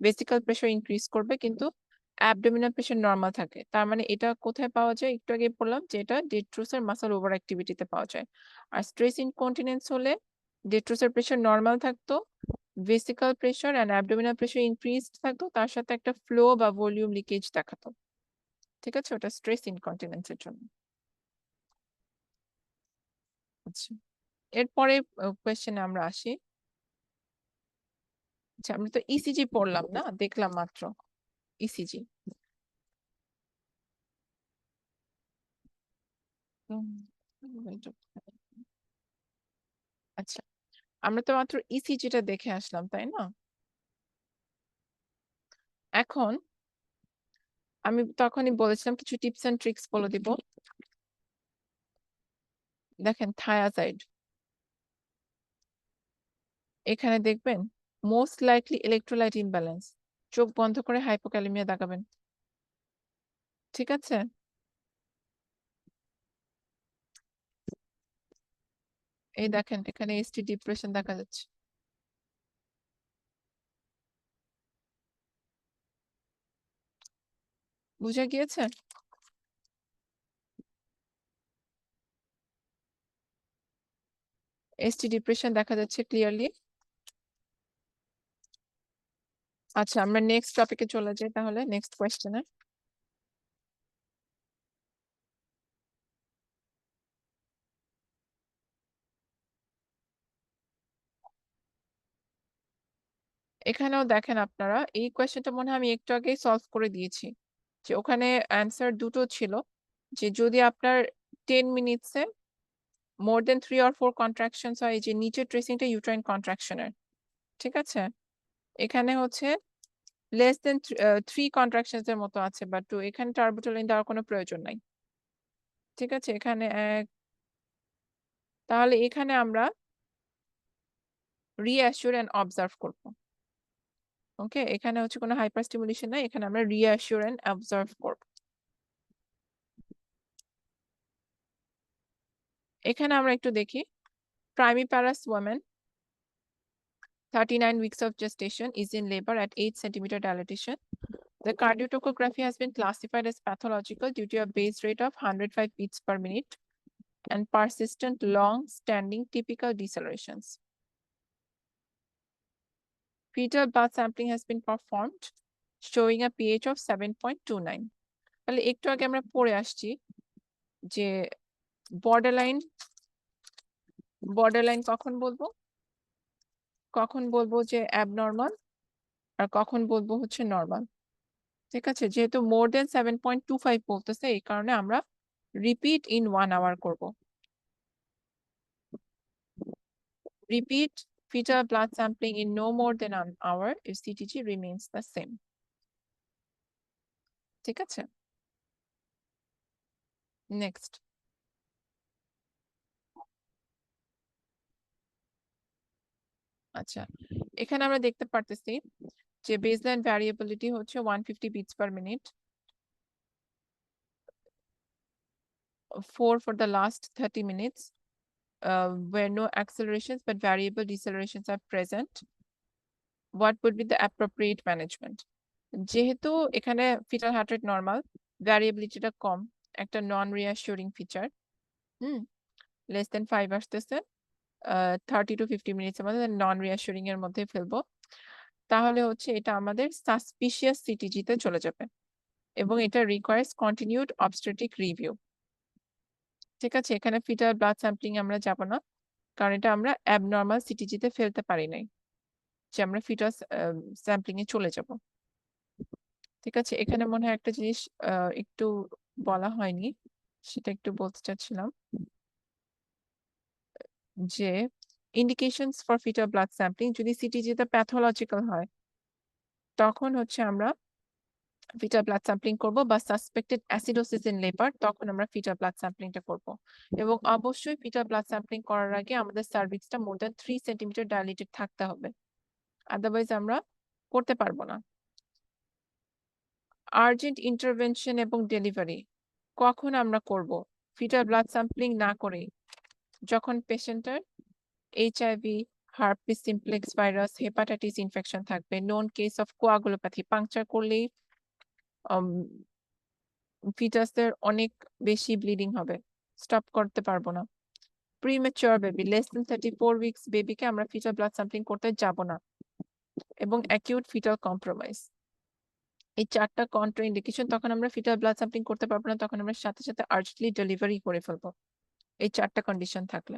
ভেসিকাল প্রেসার ইনক্রিজ করবে, কিন্তু অ্যাবডোমিনাল প্রেসার নর্মাল থাকে। তার মানে এটা কোথায় পাওয়া যায়? একটু আগে বললাম যে এটা ডেট্রোসার মাসল ওভার অ্যাক্টিভিটিতে পাওয়া যায়। আর স্ট্রেস ইনকন্টিনেন্স হলে ডেট্রোসার প্রেসার নর্মাল থাকতো, vesical pressure and abdominal pressure increased থাকতো, তার সাথে একটা ফ্লো বা ভলিউম লিকেজ দেখাতো। ঠিক আছে, ওটা স্ট্রেস ইনকন্টিনেন্সের জন্য। আচ্ছা, এরপরে কোয়েশ্চেনে আমরা আসি। আচ্ছা, আমরা তো ইসিজি পড়লাম না, দেখলাম মাত্র ইসিজি। আচ্ছা, আমরা তো মাত্র ইসিজিটা দেখে আসলাম, তাই না? এখন আমি তখনই বলেছিলাম কিছু টিপস এন্ড ট্রিক্স বলে দিব। দেখেন থায়াজাইড, এখানে দেখবেন মোস্ট লাইকলি ইলেকট্রোলাইট ইমব্যালেন্স, চোখ বন্ধ করে হাইপোক্যালেমিয়া দেখাবেন। ঠিক আছে, এই দেখেন এখানে এসটি ডিপ্রেশন দেখা যাচ্ছে। বুঝে গিয়েছে? এসটি ডিপ্রেশন দেখা যাচ্ছে ক্লিয়ারলি। আচ্ছা, আমরা নেক্সট টপিকে চলে যাই তাহলে, নেক্সট কোয়েশ্চেনে। এখানেও দেখেন আপনারা, এই কোয়েশ্চেনটা মনে হয় আমি একটু আগেই সলভ করে দিয়েছি, যে ওখানে অ্যান্সার দুটো ছিল, যে যদি আপনার 10 মিনিটসে মোর দেন 3 or 4 কন্ট্রাকশনস হয়, এই যে নিচের ট্রেসিংটা ইউট্রাইন কন্ট্রাকশনের, ঠিক আছে, এখানে হচ্ছে লেস দেন 3 কন্ট্রাকশনস এর মতো আছে, বাট এখানে টার্বোটোলিন দেওয়ার কোনো প্রয়োজন নাই। ঠিক আছে, এখানে তাহলে এখানে আমরা রিঅ্যাসিওর এন্ড অবজার্ভ করব। ওকে, এখানে হচ্ছে কোনো হাইপার স্টিমুলেশন নাই, এখানে আমরা রিঅ্যাসিওর এন্ড অবজার্ভ করব। এখানে আমরা একটু দেখি, প্রাইমিপারাস woman 39 weeks of gestation is in labor at 8 centimeter dilatation. The cardiotocography has been classified as pathological due to a base rate of 105 beats per minute and persistent long-standing typical decelerations. Fetal blood sampling has been performed, showing a pH of 7.29. তাহলে একটু আগে আমরা পড়ে আসছি যে borderline কখন বলবো যে অ্যাবনর্মাল, আর কখন বলবো হচ্ছে নর্মাল। ঠিক আছে, যেহেতু মোর দেন 7.25 বলতেছে, এই কারণে আমরা রিপিট ইন 1 hour করব। Repeat fetal blood sampling in no more than an hour if CTG remains the same. ঠিক আছে, নেক্সট। আচ্ছা, এখানে আমরা দেখতে পারতেছি যে বেসলাইন ভ্যারিয়েবিলিটি হচ্ছে 150 beats per minute, 4 for the last 30 minutes, where no accelerations but variable decelerations are present. What would be the appropriate management? যেহেতু এখানে ফিটাল হার্ট রেট নর্মাল, ভ্যারিয়েবিলিটিটা কম, একটা নন রিঅ্যাসিওরিং ফিচার, লেস দেন 5 আসতেছে, 30 to 50 মিনিটস মধ্যে নন রিঅ্যাসিওরিং এর মধ্যে ফেলবো, তাহলে হচ্ছে এটা আমাদের সাসপিশিয়াস সিটিজিতে চলে যাবে এবং এটা রিকোয়ার্স কন্টিনিউড অবস্টেট্রিক রিভিউ। ঠিক আছে, এখানে ফিটাল ব্লাড স্যাম্পলিং আমরা যাব না, কারণ এটা আমরা অ্যাবনর্মাল সিটিজিতে ফেলতে পারি নাই, যে আমরা ফিটাল স্যাম্পলিং এ চলে যাব। ঠিক আছে, এখানে মনে হয় একটা জিনিস একটু বলা হয়নি, সেটা একটু বলতে চাচ্ছিলাম, যে indications for fetal blood sampling, যদি সিটিজিতে প্যাথোলজিক্যাল হয় তখন হচ্ছে আমরা ফিটাল ব্লাড স্যাম্পলিং করব, বা সাসপেক্টেড অ্যাসিডোসিস ইন লিভার, তখন আমরা ফিটাল ব্লাড স্যাম্পলিংটা করব। এবং অবশ্যই ফিটাল ব্লাড স্যাম্পলিং করার আগে আমাদের সার্ভিক্সটা মোর দ্যান 3 সেন্টিমিটার ডাইলেটেড থাকতে হবে, আদারওয়াইজ আমরা করতে পারবো না। আর্জেন্ট ইন্টারভেনশন এবং ডেলিভারি কখন আমরা করব? ফিটাল ব্লাড স্যাম্পলিং না করে, যখন পেশেন্টের HIV, herpes simplex virus, hepatitis infection থাকবে, known case of coagulopathy, puncture করলেই ফিটাসের অনেক বেশি ব্লিডিং হবে, স্টপ করতে পারবো না। Premature baby, less than 34 weeks বেবিকে আমরা ফিটাল ব্লাড স্যাম্পলিং করতে যাব না। এবং অ্যাকিউট ফিটাল কম্প্রোমাইজ, এই 4টা কন্ট্রা ইন্ডিকেশন, তখন আমরা ফিটাল ব্লাড স্যাম্পলিং করতে পারবো না, তখন আমরা সাথে সাথে আর্জেন্টলি ডেলিভারি করে ফেলবো, এই 4টা কন্ডিশন থাকলে।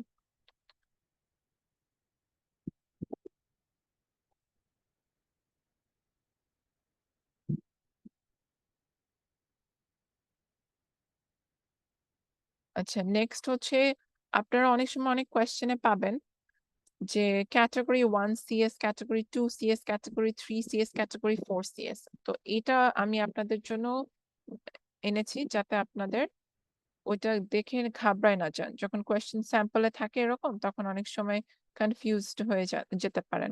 আচ্ছা, নেক্সট হচ্ছে, আপনারা অনেক সময় অনেক কোয়েশ্চেনে পাবেন যে category 1 CS, category 2 CS, category 3 CS, category 4 CS. তো এটা আমি আপনাদের জন্য এনেছি যাতে আপনাদের ওইটা দেখে ঘাবড়ায় না যান। যখন কোয়েশ্চেন স্যাম্পলে থাকে এরকম তখন অনেক সময় কনফিউজড হয়ে যেতে পারেন।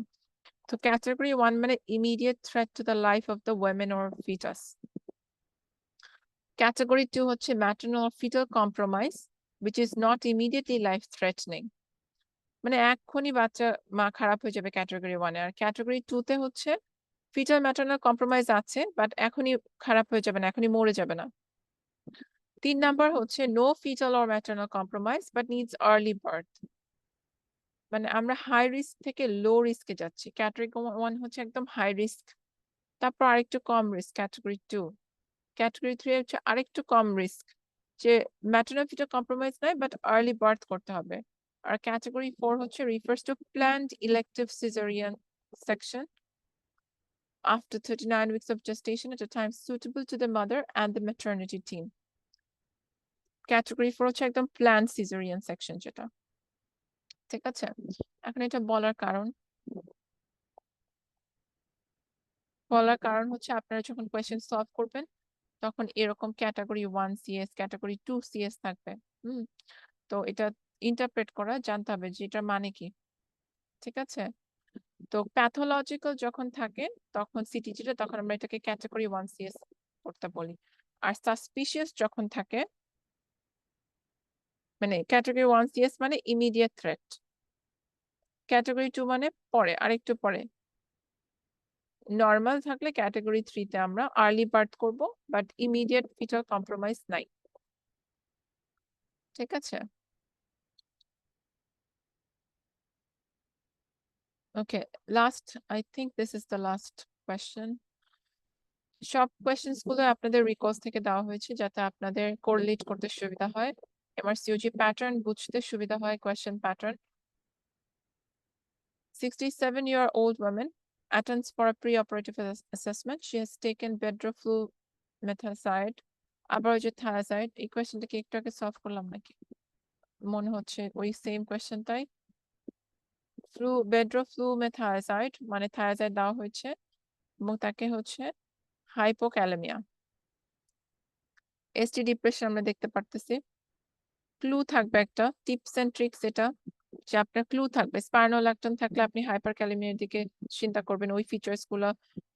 তো ক্যাটেগরি 1 মানে immediate threat to the life of the women or fetus. Category 2 হচ্ছে maternal or fetal compromise which is not immediately life threatening. মানে এক্ষুনি বাচ্চা মা খারাপ হয়ে যাবে ক্যাটেগরি 1 এ। আর ক্যাটেগরি 2 তে হচ্ছে ফিটাল ম্যাটারনাল কম্প্রোমাইজ আছে বাট এখনই খারাপ হয়ে যাবে না, এখনই মরে যাবে না। 3 নাম্বার হচ্ছে no fetal or maternal compromise but needs early birth. মানে আমরা হাই রিস্ক থেকে লো রিস্কে যাচ্ছি। ক্যাটেগরি 1 হচ্ছে একদম হাই রিস্ক। তারপর আরেকটু কম রিস্ক ক্যাটেগরি 2। ক্যাটেগরি 3 হচ্ছে আরেকটু কম রিস্ক। যে ম্যাটারনাল ফিটাল কম্প্রোমাইজ নাই বাট আর্লি বার্থ করতে হবে। আর ক্যাটেগরি 4 হচ্ছে refers to planned elective cesarean section after 39 weeks of gestation at a time suitable to the mother and the maternity team. Category 4 হচ্ছে একদম planned cesarean section যেটা। ঠিক আছে? এখন এটা বলার কারণ হচ্ছে আপনারা যখন কোয়েশ্চেন সলভ করবেন তখন এরকম ক্যাটেগরি 1 সিএস, ক্যাটেগরি 2 সিএস থাকবে। তো এটা ইন্টারপ্রেট করা জানতে হবে যে এটার মানে কি। ঠিক আছে? তো প্যাথোলজিক্যাল যখন থাকে তখন সিটিজিটা তখন আমরা এটাকে ক্যাটেগরি 1 সিএস করতে বলি। আর সাসপিশিয়াস যখন থাকে মানে ক্যাটেগরি 1 সিএস মানে ইমিডিয়েট থ্রেট। ক্যাটেগরি 2 মানে পরে, আরেকটু পরে। নরমাল থাকলে ক্যাটেগরি 3 তে আমরা আর্লি বার্থ করব বাট ইমিডিয়েট ফিটাল কম্প্রোমাইজ নাই। ঠিক আছে? Okay, I think this is the last question. সব কোয়েশ্চেন্স গুলো আপনাদের রিকোয়েস্ট থেকে দেওয়া হয়েছে যাতে আপনাদের কোরিলেট করতে সুবিধা হয়। MRCOG প্যাটার্ন বুঝতে সুবিধা হয় question pattern. 67-year-old woman attends for a preoperative assessment. She has taken bedroflumetazide, আবার ওই যে থায়াজাইড। এই কোয়েশ্চেনটা কি একটু আগে সলভ করলাম নাকি? মনে হচ্ছে ওই সেম কোয়েশ্চেনটাই। bedroflumetazide মানে থায়াজাইড দেওয়া হয়েছে এবং তাকে হচ্ছে হাইপোক্যালেমিয়া, এসটি ডিপ্রেশন আমরা দেখতে পারতেছি। ক্লু থাকবে একটা টিপস এন্ড ট্রিক্স, এটা যে আপনার ক্লু থাকবে স্পাইনোল্যাকটন থাকলে আপনি হাইপারক্যালেমিয়ার দিকে চিন্তা করবেন, ওই ফিচার্স গুলো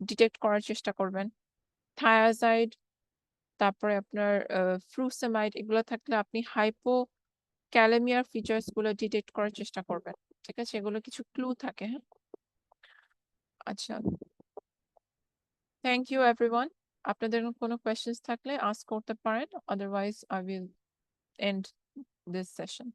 ডিটেক্ট করার চেষ্টা করবেন। থায়াজাইড, তারপরে আপনার ফ্রুসেমাইড, এগুলো থাকলে আপনি হাইপোক্যালেমিয়ার ফিচার্স গুলো ডিটেক্ট করার চেষ্টা করবেন। ঠিক আছে? এগুলো কিছু ক্লু থাকে। হ্যাঁ, আচ্ছা, থ্যাংক ইউ এভরিওয়ান। আপনাদের কোনো কোয়েশ্চেন্স থাকলে আস্ক করতে পারেন, otherwise I will end this session.